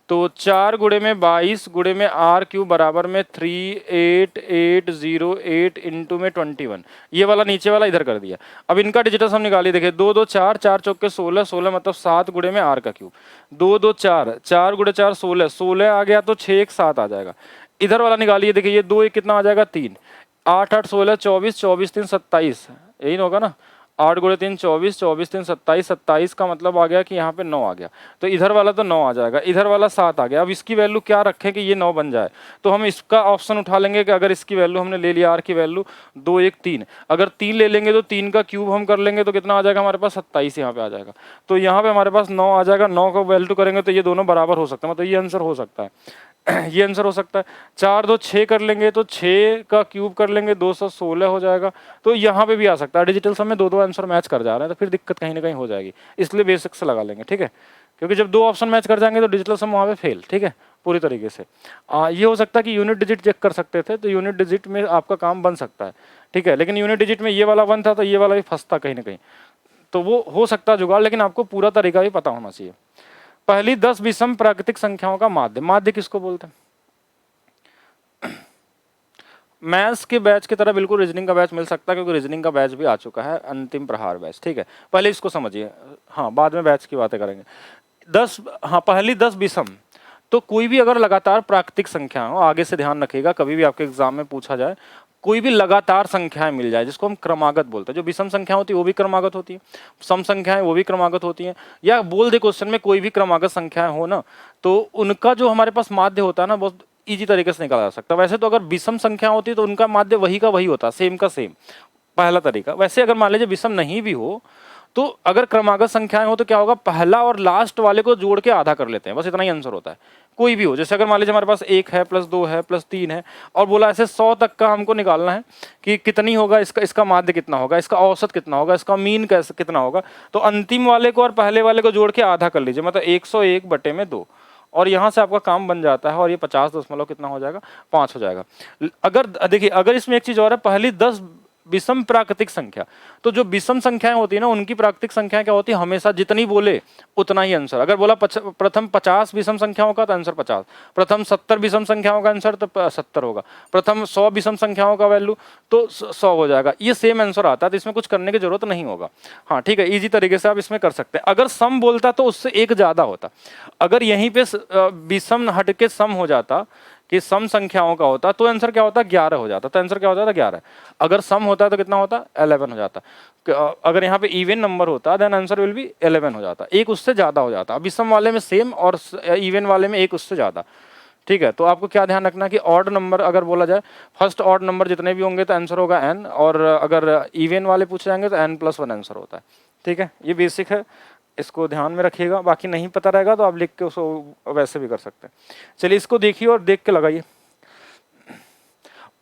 तो 4 गुणे में 22 गुणे में आर क्यूब बराबर में 38808 इंटू में 21। ये वाला नीचे वाला इधर कर दिया। अब इनका डिजिटल सम निकालिए, देखिए 2 2 4, 4 चौके 16, 16 मतलब 7 गुणे में आर का क्यूब, 2 2 4, 4 गुणे 4 16, 16 आ गया तो 6 1 7 आ जाएगा। इधर वाला निकालिए, देखिए ये 2 1 कितना आ जाएगा, 3, 8 8 16 24, 24 3 27, यही होगा ना। 8 गुणे 3 24, 24 3 27, 27 का मतलब आ गया कि यहाँ पे 9 आ गया, तो इधर वाला तो 9 आ जाएगा, इधर वाला 7 आ गया। अब इसकी वैल्यू क्या रखें कि ये 9 बन जाए, तो हम इसका ऑप्शन उठा लेंगे कि अगर इसकी वैल्यू हमने ले लिया, r की वैल्यू 2 1 3, अगर 3 ले लेंगे तो 3 का क्यूब हम कर लेंगे तो कितना आ जाएगा हमारे पास 27 यहाँ पे आ जाएगा। तो यहाँ पे हमारे पास 9 आ जाएगा, 9 का वैल्यू करेंगे तो ये दोनों बराबर हो सकते हैं, मतलब ये आंसर हो सकता है। ये आंसर हो सकता है। 4 2 6 कर लेंगे तो 6 का क्यूब कर लेंगे 216 हो जाएगा। तो यहाँ पे भी आ सकता है, डिजिटल सम में दो आंसर मैच कर जा रहे हैं तो फिर दिक्कत कहीं ना कहीं हो जाएगी, इसलिए बेसिक से लगा लेंगे, ठीक है। क्योंकि जब 2 ऑप्शन मैच कर जाएंगे तो डिजिटल सम वहाँ पे फेल, ठीक है, पूरी तरीके से। ये हो सकता है कि यूनिट डिजिट चेक कर सकते थे, तो यूनिट डिजिट में आपका काम बन सकता है, ठीक है। लेकिन यूनिट डिजिट में ये वाला 1 था तो ये वाला भी फंसता कहीं ना कहीं, तो वो हो सकता है जुगाड़, लेकिन आपको पूरा तरीका भी पता होना चाहिए। पहली 10 विषम प्राकृतिक संख्याओं का माध्य, माध्य किसको बोलते हैं? मैथ्स के बैच की तरह बिल्कुल रीजनिंग का बैच मिल सकता है, क्योंकि रीजनिंग का बैच भी आ चुका है, अंतिम प्रहार बैच, ठीक है। पहले इसको समझिए, हाँ बाद में बैच की बातें करेंगे। 10, हाँ पहली 10 विषम, तो कोई भी अगर लगातार प्राकृतिक संख्या हो, आगे से ध्यान रखिएगा कभी भी आपके एग्जाम में पूछा जाए, कोई भी लगातार संख्याएं मिल जाए जिसको हम क्रमागत बोलते हैं, जो विषम संख्या होती है वो भी क्रमागत होती है, सम संख्याएं वो भी क्रमागत होती हैं, या बोल दे क्वेश्चन में कोई भी क्रमागत संख्याएं हो ना, तो उनका जो हमारे पास माध्य होता है ना, बहुत इजी तरीके से निकाला जा सकता है। वैसे तो अगर विषम संख्या होती है तो उनका माध्य वही का वही होता है, सेम का सेम, पहला तरीका। वैसे अगर मान लीजिए विषम नहीं भी हो, तो अगर क्रमागत संख्याएं हो तो क्या होगा, पहला और लास्ट वाले को जोड़ के आधा कर लेते हैं, बस इतना ही आंसर होता है। कोई भी हो, जैसे अगर मान लीजिए हमारे पास 1 है प्लस 2 है प्लस 3 है, और बोला ऐसे 100 तक का हमको निकालना है कि कितनी होगा, इसका माध्य कितना होगा, इसका औसत कितना होगा, इसका मीन कैसे कितना होगा, तो अंतिम वाले को और पहले वाले को जोड़ के आधा कर लीजिए, मतलब 101/2, और यहाँ से आपका काम बन जाता है, और ये 50 दशमलव कितना हो जाएगा, 5 हो जाएगा। अगर देखिए, अगर इसमें एक चीज और है, पहली 10 विषम प्राकृतिक संख्या, तो जो विषम संख्याएं होती है ना, उनकी प्राकृतिक संख्या क्या होती है, हमेशा जितनी बोले उतना ही आंसर। अगर बोला प्रथम 50 विषम संख्याओं का तो आंसर 50, प्रथम 70 विषम संख्याओं का आंसर तो 70 होगा, प्रथम 100 विषम संख्याओं का वैल्यू तो 100 हो जाएगा, ये सेम आंसर आता है, तो इसमें कुछ करने की जरूरत नहीं होगा। हाँ ठीक है, इजी तरीके से आप इसमें कर सकते हैं। अगर सम बोलता तो उससे एक ज्यादा होता, अगर यहीं पे विषम हट के सम हो जाता कि सम संख्याओं का होता तो आंसर क्या होता, 11 हो जाता, तो आंसर क्या होता था 11। अगर सम होता है तो कितना होता, 11 हो जाता। अगर यहाँ पे इवन नंबर होता देन आंसर विल बी 11 हो जाता, एक उससे ज्यादा हो जाता। अभी सम वाले में सेम और इवन वाले में एक उससे ज्यादा, ठीक है। तो आपको क्या ध्यान रखना कि ऑड नंबर अगर बोला जाए, फर्स्ट ऑड नंबर जितने भी होंगे तो आंसर होगा n, और अगर इवन वाले पूछे जाएंगे तो n+1 आंसर होता है, ठीक है। ये बेसिक है, इसको ध्यान में रखिएगा, बाकी नहीं पता रहेगा तो आप लिख के उसको वैसे भी कर सकते हैं। चलिए इसको देखिए और देख के लगाइए।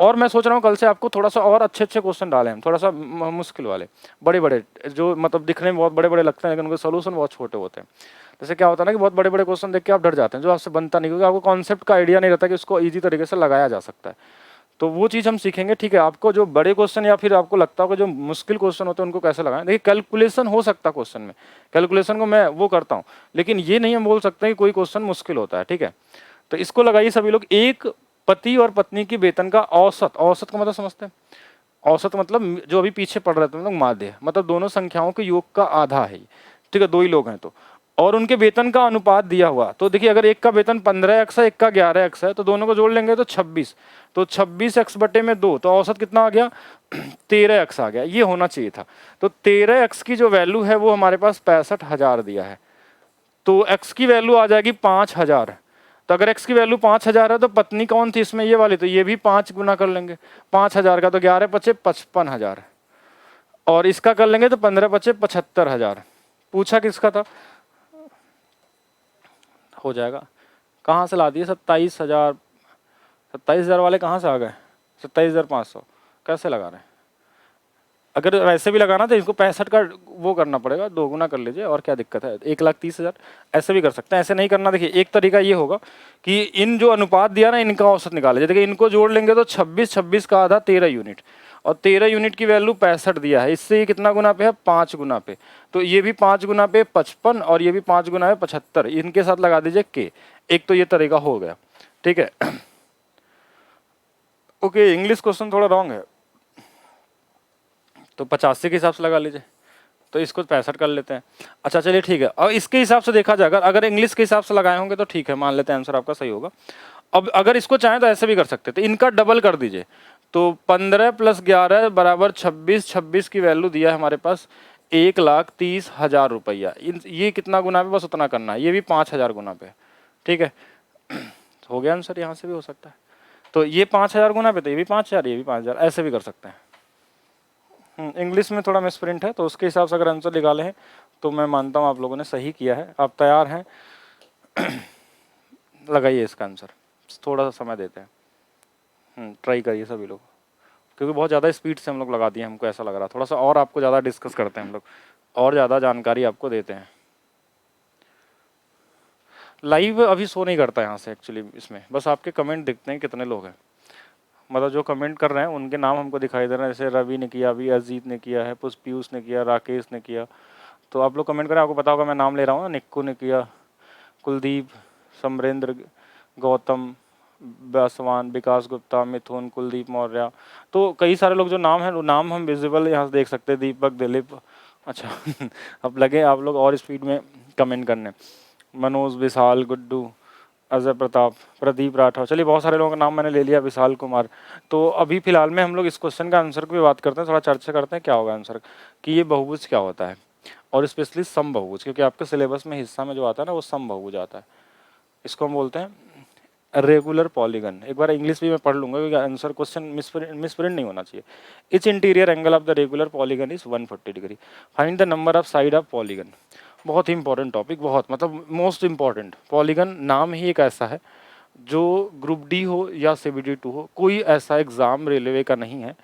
और मैं सोच रहा हूँ कल से आपको थोड़ा सा और अच्छे क्वेश्चन डालें हम, थोड़ा सा मुश्किल वाले, बड़े बड़े, जो मतलब दिखने में बहुत बड़े बड़े लगते हैं लेकिन उनके सोल्यूशन बहुत छोटे होते हैं। जैसे क्या होता है ना कि बहुत बड़े बड़े क्वेश्चन देख के आप डर जाते हैं, जो आपसे बनता नहीं, क्योंकि आपको कॉन्सेप्ट का आइडिया नहीं रहता कि उसको ईजी तरीके से लगाया जा सकता है। तो वो चीज़ हम सीखेंगे, ठीक है। आपको जो बड़े क्वेश्चन या फिर आपको लगता होगा जो मुश्किल क्वेश्चन होते हैं उनको कैसे लगाएं, देखिए कैलकुलेशन हो सकता है क्वेश्चन में, कैलकुलेशन को मैं वो करता हूँ, लेकिन ये नहीं हम बोल सकते कि कोई क्वेश्चन मुश्किल होता है, ठीक है। तो इसको लगाइए सभी लोग। एक पति और पत्नी की वेतन का औसत, औसत का मतलब समझते हैं, औसत मतलब जो अभी पीछे पढ़ रहे थे हम लोग, माध्य मतलब दोनों संख्याओं के योग का आधा है, ठीक है, दो ही लोग हैं तो, और उनके वेतन का अनुपात दिया हुआ। तो देखिए अगर एक का वेतन 15x है, एक का 11x है, तो दोनों को जोड़ लेंगे तो 26, तो 26x/2, तो औसत कितना आ गया 13x आ गया, ये होना चाहिए था। तो 13x की जो वैल्यू है वो हमारे पास 65,000 दिया है, तो x की वैल्यू आ जाएगी 5,000। तो अगर x की वैल्यू 5,000 है तो पत्नी कौन थी इसमें, ये वाली, तो ये भी 5 गुना कर लेंगे 5,000 का, तो 11 पचे 55,000, और इसका कर लेंगे तो 15 पचे 75,000। पूछा किसका था, हो जाएगा। कहाँ से ला दिए 27,000, 27,000 वाले कहाँ से आ गए, 27,500 कैसे लगा रहे हैं। अगर वैसे भी लगाना तो इसको 65 का वो करना पड़ेगा, 2 गुना कर लीजिए, और क्या दिक्कत है, 1,30,000 ऐसे भी कर सकते हैं। ऐसे नहीं करना, देखिए एक तरीका ये होगा कि इन जो अनुपात दिया ना इनका औसत निकाले, देखिए इनको जोड़ लेंगे तो 26 का आधा 13 यूनिट, और 13 यूनिट की वैल्यू 65 दिया है, इससे ये कितना गुना पे है, 5 गुना पे, तो ये भी 5 गुना पे 55, और ये भी 5 गुना पे 75, इनके साथ लगा दीजिए के। एक तो ये तरीका हो गया, ठीक है। ओके, इंग्लिश क्वेश्चन थोड़ा रॉन्ग है, तो 85 के हिसाब से लगा लीजिए, तो इसको 65 कर लेते हैं। अच्छा चलिए ठीक है, और इसके हिसाब से देखा जाएगा, अगर इंग्लिश के हिसाब से लगाए होंगे तो ठीक है, मान लेते हैं आंसर आपका सही होगा। अब अगर इसको चाहें तो ऐसे भी कर सकते थे, इनका डबल कर दीजिए, तो 15 + 11 = 26, 26 की वैल्यू दिया है हमारे पास 1,30,000 रुपया। ये कितना गुना पे, बस उतना करना है, ये भी 5,000 गुना पे, ठीक है। हो गया आंसर, यहाँ से भी हो सकता है। तो ये 5,000 गुना पे, तो ये भी 5,000, ये भी 5,000, ऐसे भी कर सकते हैं। इंग्लिश में थोड़ा मिसप्रिंट है, तो उसके हिसाब से अगर आंसर निकाले हैं तो मैं मानता हूँ आप लोगों ने सही किया है। आप तैयार हैं? लगाइए इसका आंसर, थोड़ा सा समय देते हैं, ट्राई करिए सभी लोग, क्योंकि बहुत ज़्यादा स्पीड से हम लोग लगा दिए, हमको ऐसा लग रहा, थोड़ा सा और आपको ज़्यादा डिस्कस करते हैं हम लोग, और ज़्यादा जानकारी आपको देते हैं। लाइव अभी शो नहीं करता यहाँ से एक्चुअली, इसमें बस आपके कमेंट दिखते हैं कितने लोग हैं, मतलब जो कमेंट कर रहे हैं उनके नाम हमको दिखाई दे रहे हैं। जैसे रवि ने किया, अभी अजीत ने किया है, पीयूष ने किया, राकेश ने किया। तो आप लोग कमेंट करें, आपको पता होगा मैं नाम ले रहा हूँ ना, निक्कू ने किया, कुलदीप, समरेंद्र, गौतम, बासवान, विकास गुप्ता, मिथुन, कुलदीप मौर्य, तो कई सारे लोग जो नाम है, वो नाम हम विजिबल यहाँ से देख सकते हैं। दीपक, दिलीप, अच्छा अब लगे आप लोग और स्पीड में कमेंट करने। मनोज, विशाल, गुड्डू, अजय प्रताप, प्रदीप राठौर, चलिए बहुत सारे लोगों का नाम मैंने ले लिया, विशाल कुमार। तो अभी फिलहाल में हम लोग इस क्वेश्चन का आंसर की भी बात करते हैं, थोड़ा चर्चा करते हैं क्या होगा आंसर, कि ये बहुभुज क्या होता है, और स्पेशली समबहुभुज, क्योंकि आपके सिलेबस में हिस्सा में जो आता है ना वो समबहुभुज आता है। इसको हम बोलते हैं रेगुलर पॉलीगन। एक बार इंग्लिश भी मैं पढ़ लूंगा क्योंकि आंसर क्वेश्चन मिसप्रिंट नहीं होना चाहिए। Etch interior angle of the regular polygon is 140 degree. Find the number of side of polygon. बहुत ही इंपॉर्टेंट टॉपिक, बहुत मतलब मोस्ट इंपॉर्टेंट। पॉलीगन नाम ही एक ऐसा है जो ग्रुप डी हो या CBD2 हो, कोई ऐसा एग्जाम रेलवे का नहीं है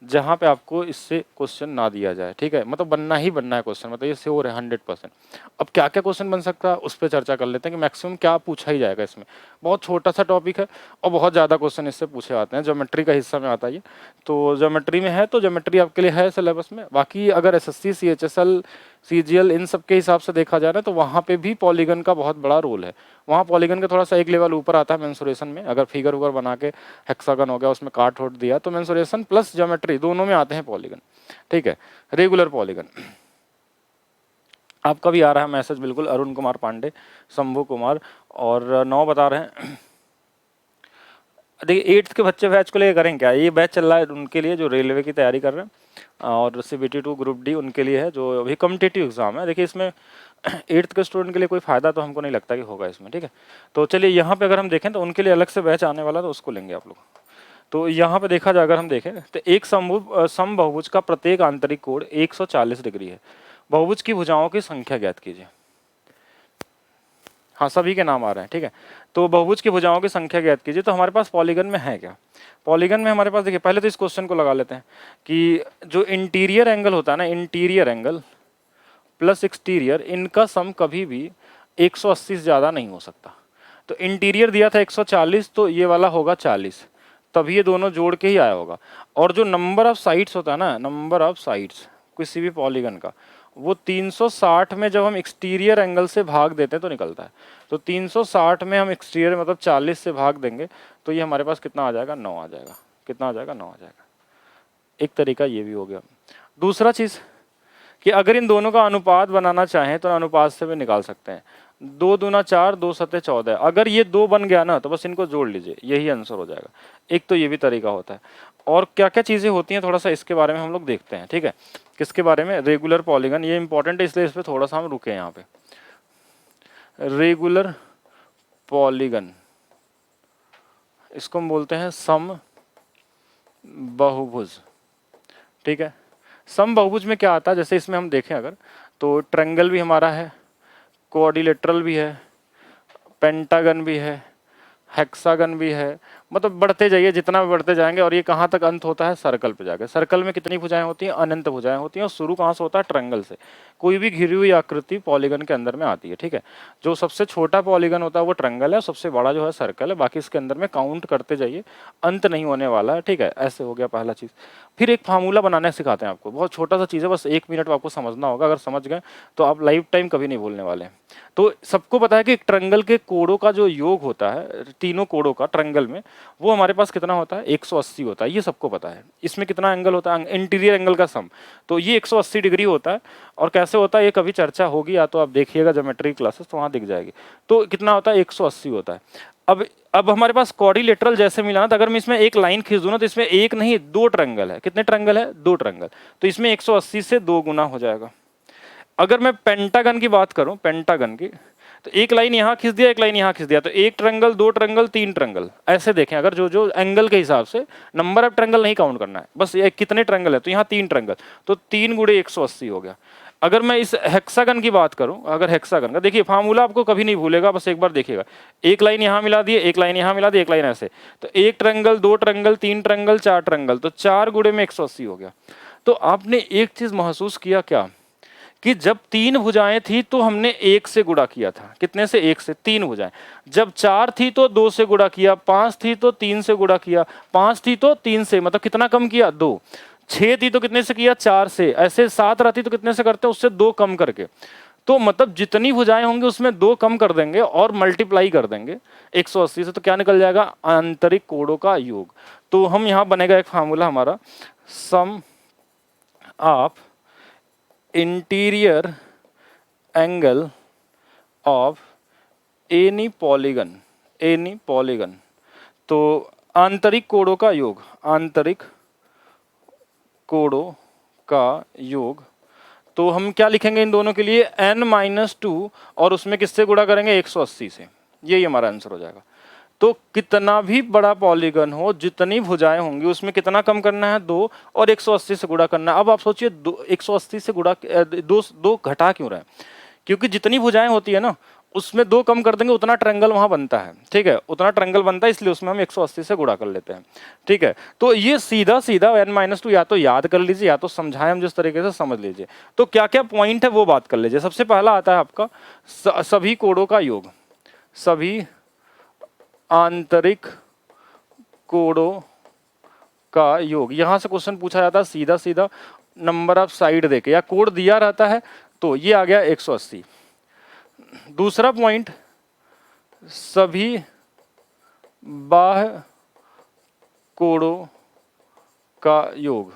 जहाँ पे आपको इससे क्वेश्चन ना दिया जाए, ठीक है। मतलब बनना ही बनना है क्वेश्चन, मतलब ये श्योर है 100%। अब क्या क्या क्वेश्चन बन सकता है उस पर चर्चा कर लेते हैं कि मैक्सिमम क्या पूछा ही जाएगा इसमें। बहुत छोटा सा टॉपिक है और बहुत ज़्यादा क्वेश्चन इससे पूछे आते हैं। ज्योमेट्री का हिस्सा में आता है ये, तो ज्योमेट्री में है, तो ज्योमेट्री आपके लिए है सिलेबस में। बाकी अगर SSC, CHSL, CGL इन सब के हिसाब से देखा जाए ना, तो वहाँ पे भी पॉलीगन का बहुत बड़ा रोल है। वहाँ पॉलीगन का थोड़ा सा एक लेवल ऊपर आता है मेंसुरेशन में। अगर फिगर उगर बना के हेक्सागन हो गया, उसमें काट वोट दिया, तो मेंसुरेशन प्लस ज्योमेट्री दोनों में आते हैं पॉलीगन, ठीक है। रेगुलर पॉलीगन आपका भी आ रहा है मैसेज, बिल्कुल। अरुण कुमार पांडे, शंभू कुमार, और 9 बता रहे हैं। देखिए 8th के बच्चे बैच को लेकर करें क्या, ये बैच चल रहा है उनके लिए जो रेलवे की तैयारी कर रहे हैं, और CBD2 ग्रुप डी उनके लिए है जो अभी कॉम्पिटिटिव एग्जाम है। देखिए इसमें 8th के स्टूडेंट के लिए कोई फ़ायदा तो हमको नहीं लगता कि होगा इसमें, ठीक है। तो चलिए यहाँ पे अगर हम देखें तो उनके लिए अलग से बैच आने वाला, तो उसको लेंगे आप लोग। तो यहाँ पे देखा जाए, अगर हम देखें तो एक समबहुभुज का प्रत्येक आंतरिक कोण 140 डिग्री है। बहुभुज की भुजाओं की संख्या ज्ञात कीजिए। हाँ, सभी के नाम आ रहे हैं, ठीक है। तो बहुभुज की भुजाओं की संख्या ज्ञात कीजिए। तो हमारे पास पॉलीगन में है क्या? पॉलीगन में हमारे पास देखिए, पहले तो इस क्वेश्चन को लगा लेते हैं कि जो इंटीरियर एंगल होता है ना, इंटीरियर एंगल प्लस एक्सटीरियर, इनका सम कभी भी 180 से ज़्यादा नहीं हो सकता। तो इंटीरियर दिया था 140, तो ये वाला होगा 40, तभी ये दोनों जोड़ के ही आया होगा। और जो नंबर ऑफ साइड्स होता है ना, नंबर ऑफ साइड्स किसी भी पॉलीगन का, वो 360 में जब हम एक्सटीरियर एंगल से भाग देते हैं तो निकलता है। तो 360 में हम एक्सटीरियर मतलब 40 से भाग देंगे, तो ये हमारे पास कितना आ जाएगा? 9 आ जाएगा। कितना आ जाएगा? 9 आ जाएगा। एक तरीका ये भी हो गया। दूसरा चीज़ कि अगर इन दोनों का अनुपात बनाना चाहें तो अनुपात से भी निकाल सकते हैं। 2 दूना 4, 2 सते 14। अगर ये 2 बन गया ना, तो बस इनको जोड़ लीजिए, यही आंसर हो जाएगा। एक तो ये भी तरीका होता है। और क्या क्या चीज़ें होती हैं, थोड़ा सा इसके बारे में हम लोग देखते हैं, ठीक है। किसके बारे में? Regular polygon. ये इंपॉर्टेंट है, इसलिए इस पर थोड़ा सा हम रुके यहाँ पे। रेगुलर पॉलीगन, इसको हम बोलते हैं सम बहुभुज, ठीक है। सम बहुभुज में क्या आता है, जैसे इसमें हम देखें अगर, तो ट्रायंगल भी हमारा है, क्वाड्रिलेटरल भी है, पेंटागन भी है, हेक्सागन भी है। मतलब बढ़ते जाइए, जितना बढ़ते जाएंगे, और ये कहाँ तक अंत होता है? सर्कल पे जाकर। सर्कल में कितनी भुजाएं होती हैं? अनंत भुजाएं होती हैं। और शुरू कहाँ से होता है? ट्रायंगल से। कोई भी घिरी हुई आकृति पॉलीगन के अंदर में आती है, ठीक है। जो सबसे छोटा पॉलीगन होता है वो ट्रायंगल है, सबसे बड़ा जो है सर्कल है। बाकी इसके अंदर में काउंट करते जाइए, अंत नहीं होने वाला है, ठीक है। ऐसे हो गया पहला चीज़। फिर एक फार्मूला बनाने सिखाते हैं आपको, बहुत छोटा सा चीज़ है, बस 1 मिनट आपको समझना होगा। अगर समझ गए तो आप लाइफ टाइम कभी नहीं भूलने वाले हैं। तो सबको पता है कि एक ट्रायंगल के कोणों का जो योग होता है, तीनों कोणों का ट्रायंगल में, वो हमारे पास कितना होता है 180 होता है, ये सबको पता है। इसमें कितना एंगल होता है, इंटीरियर एंगल का सम, तो ये 180 डिग्री होता है। और कैसे होता है ये कभी चर्चा होगी, या तो आप देखिएगा ज्योमेट्री क्लासेस तो वहाँ दिख जाएगी। तो कितना होता है 180 होता है। अब हमारे पास क्वाड्रिलेटरल जैसे मिला ना, तो अगर मैं इसमें एक लाइन खींच दूं ना, तो इसमें एक नहीं दो ट्रायंगल है। कितने ट्रायंगल है, दो ट्रायंगल, तो इसमें 180 से 2 गुना हो जाएगा। अगर मैं पेंटागन की बात करूं, पेंटागन की, तो एक लाइन यहां खींच दिया, एक लाइन यहां खींच दिया, तो एक ट्रायंगल, दो ट्रायंगल, तीन ट्रायंगल, ऐसे देखें। अगर जो जो एंगल के हिसाब से, नंबर ऑफ ट्रायंगल नहीं काउंट करना है, बस ये कितने ट्रायंगल है, तो यहाँ 3 ट्रायंगल, तो 3 गुणे 180 हो गया। अगर मैं इस हेक्सागन की बात करूं, अगर हेक्सागन का देखिए फार्मूला आपको कभी नहीं भूलेगा, बस एक बार देखिएगा। एक लाइन यहां मिला दिए, एक लाइन यहां मिला दी, एक लाइन ऐसे, तो एक ट्रायंगल, दो ट्रायंगल, तीन ट्रायंगल, 4 ट्रायंगल, तो 4 गुणे में 180 हो गया। तो आपने एक चीज महसूस किया क्या, कि जब 3 भुजाएं थी तो हमने 1 से गुणा किया था। कितने से, 1 से, 3 भुजाएं। जब 4 थी तो 2 से गुणा किया, 5 थी तो 3 से गुणा किया, 5 थी तो 3 से, मतलब कितना कम किया, 2। 6 थी तो कितने से किया, 4 से, ऐसे 7 रहती तो कितने से करते हैं, उससे 2 कम करके। तो मतलब जितनी भुजाएं होंगी उसमें 2 कम कर देंगे और मल्टीप्लाई कर देंगे 180 से, तो क्या निकल जाएगा, आंतरिक कोणों का योग। तो हम यहां बनेगा एक फार्मूला हमारा, sum of interior angle of any polygon, any polygon, तो आंतरिक कोणों का योग, आंतरिक कोणों का योग। तो हम क्या लिखेंगे इन दोनों के लिए, n-2 और उसमें किससे गुणा करेंगे, 180 से, यही हमारा आंसर हो जाएगा। तो कितना भी बड़ा पॉलीगन हो, जितनी भुजाएं होंगी उसमें कितना कम करना है, 2, और 180 से गुणा करना है। अब आप सोचिए 180 से गुणा, दो घटा क्यों रहे हैं, क्योंकि जितनी भुजाएं होती है ना उसमें 2 कम कर देंगे, उतना ट्रायंगल वहां बनता है, ठीक है, उतना ट्रायंगल बनता है, इसलिए उसमें हम 180 से गुणा कर लेते हैं, ठीक है। तो ये सीधा सीधा n-2 या तो याद कर लीजिए या तो समझाएं हम जिस तरीके से, समझ लीजिए। तो क्या क्या पॉइंट है वो बात कर लीजिए। सबसे पहला आता है आपका सभी कोणों का योग, सभी आंतरिक कोणों का योग। यहां से क्वेश्चन पूछा जाता है सीधा सीधा नंबर ऑफ साइड देके, या कोण दिया रहता है, तो ये आ गया 180। दूसरा पॉइंट, सभी बाह्य कोणों का योग,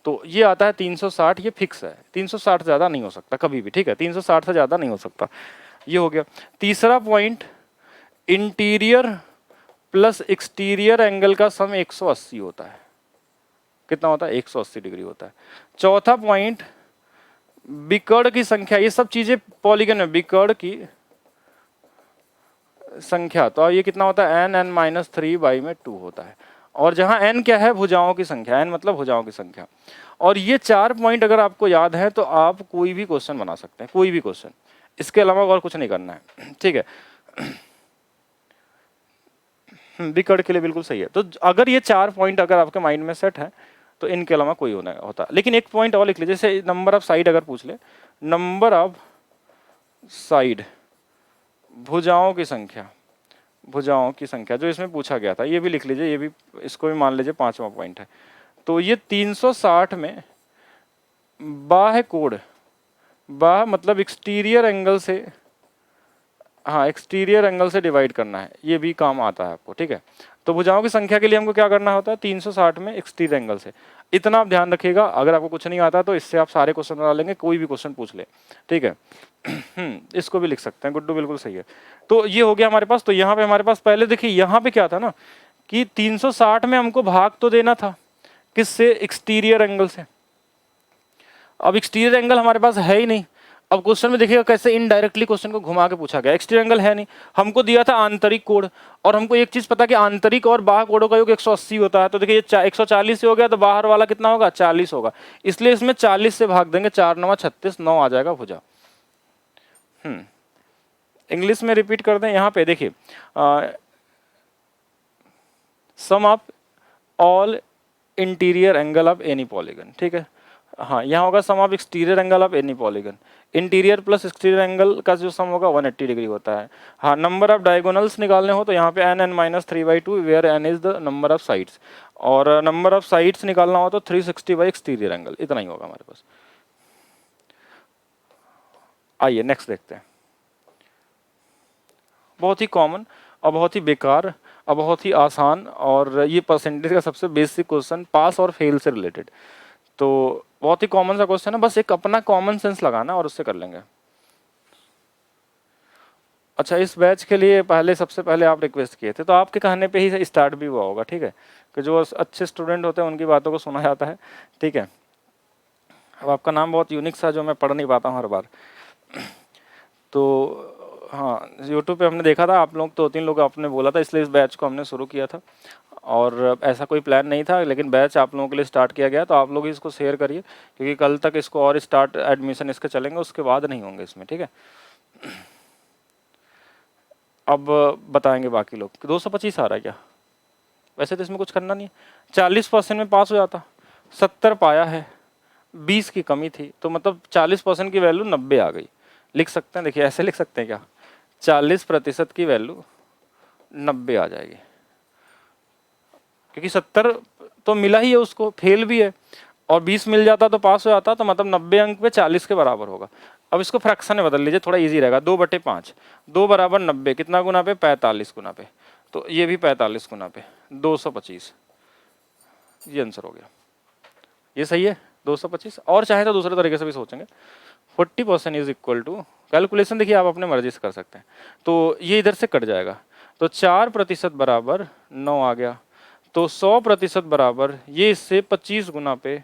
तो ये आता है 360, ये फिक्स है, 360 से ज्यादा नहीं हो सकता कभी भी, ठीक है, 360 से ज्यादा नहीं हो सकता, ये हो गया। तीसरा point, interior plus exterior angle का सम 180 होता है। कितना होता है, 180 डिग्री होता है। चौथा पॉइंट, विकर्ण की संख्या, ये सब चीजें पॉलीगन में विकर्ण की संख्या, तो ये कितना होता है, n-3/2 होता है। और जहां n क्या है, भुजाओं की संख्या, n मतलब भुजाओं की संख्या। और ये 4 पॉइंट अगर आपको याद है तो आप कोई भी क्वेश्चन बना सकते हैं, कोई भी क्वेश्चन, इसके अलावा और कुछ नहीं करना है, ठीक है। विकर्ण के लिए बिल्कुल सही है। तो अगर ये 4 पॉइंट अगर आपके माइंड में सेट है तो इनके अलावा कोई होना होता। लेकिन एक पॉइंट और लिख लीजिए, जैसे नंबर ऑफ साइड अगर पूछ ले, नंबर ऑफ साइड, भुजाओं की संख्या, भुजाओं की संख्या जो इसमें पूछा गया था, ये भी लिख लीजिए, ये भी, इसको भी मान लीजिए 5वां पॉइंट है। तो ये 360 में बाह्य कोण, बाह्य मतलब एक्सटीरियर एंगल से, हाँ एक्सटीरियर एंगल से डिवाइड करना है, ये भी काम आता है आपको, ठीक है। तो भुजाओं की संख्या के लिए हमको क्या करना होता है, 360 में एक्सटीरियर एंगल से। इतना आप ध्यान रखिएगा, अगर आपको कुछ नहीं आता तो इससे आप सारे क्वेश्चन बना लेंगे, कोई भी क्वेश्चन पूछ ले, ठीक है। इसको भी लिख सकते हैं, गुड्डू बिल्कुल सही है। तो ये हो गया हमारे पास। तो यहाँ पे हमारे पास पहले देखिए, यहाँ पे क्या था ना कि 360 में हमको भाग तो देना था किससे, एक्सटीरियर एंगल से। अब एक्सटीरियर एंगल हमारे पास है ही नहीं। अब क्वेश्चन में देखिएगा कैसे इनडायरेक्टली क्वेश्चन को घुमा के पूछा गया, एक्सटीरियर एंगल है नहीं, हमको दिया था आंतरिक कोण, और हमको एक चीज पता कि आंतरिक और बाह्य कोणों का योग 180 होता है। तो देखिए 140 से हो गया, तो बाहर वाला कितना होगा, 40 होगा, इसलिए इसमें 40 से भाग देंगे, 4×9 = 36, 9 आ जाएगा भुजा। इंग्लिश में रिपीट कर दें, यहाँ पे देखिए, sum of all interior angle of any polygon, ठीक है। हाँ, यहाँ होगा sum of exterior angle of any polygon, interior plus exterior angle का जो सम होगा 180 डिग्री होता है। हाँ, नंबर ऑफ डायगोनल्स निकालने हो तो यहाँ पे n-3/2 where n is the number of sides, और नंबर ऑफ साइड्स निकालना हो तो 360 बाई एक्सटीरियर एंगल, इतना ही होगा हमारे पास। आइए नेक्स्ट देखते हैं, बहुत ही कॉमन और बहुत ही बेकार और बहुत ही आसान, और ये परसेंटेज का सबसे बेसिक क्वेश्चन, पास और फेल से रिलेटेड। तो बहुत ही कॉमन सा क्वेश्चन है, बस एक अपना कॉमन सेंस लगाना और उससे कर लेंगे। अच्छा, इस बैच के लिए पहले सबसे पहले आप रिक्वेस्ट किए थे, तो आपके कहने पे ही स्टार्ट भी हुआ होगा, ठीक है, कि जो अच्छे स्टूडेंट होते हैं उनकी बातों को सुना जाता है, ठीक है। अब आपका नाम बहुत यूनिक सा जो मैं पढ़ नहीं पाता हूँ हर बार। तो हाँ, यूट्यूब पे हमने देखा था, आप लोग 2-3 लोग आपने बोला था, इसलिए इस बैच को हमने शुरू किया था। और ऐसा कोई प्लान नहीं था, लेकिन बैच आप लोगों के लिए स्टार्ट किया गया, तो आप लोग इसको शेयर करिए, क्योंकि कल तक इसको और स्टार्ट एडमिशन इसके चलेंगे, उसके बाद नहीं होंगे इसमें, ठीक है। अब बताएंगे बाकी लोग कि 225 आ रहा है क्या। वैसे तो इसमें कुछ करना नहीं है, 40% में पास हो जाता, 70 पाया है, 20 की कमी थी, तो मतलब 40% की वैल्यू 90 आ गई। लिख सकते हैं, देखिए ऐसे लिख सकते हैं क्या, 40% की वैल्यू 90 आ जाएगी, क्योंकि 70 तो मिला ही है उसको, फेल भी है, और 20 मिल जाता तो पास हो जाता, तो मतलब 90 अंक पे 40 के बराबर होगा। अब इसको फ्रैक्शन में बदल लीजिए, थोड़ा इजी रहेगा, 2/5, 2 बराबर 90, कितना गुना पे, 45 गुना पे, तो ये भी 45 गुना पे 225, ये आंसर हो गया। ये सही है 225। और चाहे तो दूसरे तरीके से भी सोचेंगे, 40% इज इक्वल टू, कैलकुलेशन देखिए आप अपने मर्जी से कर सकते हैं, तो ये इधर से कट जाएगा, तो 4% बराबर 9 आ गया, तो 100% बराबर ये इससे 25 गुना पे,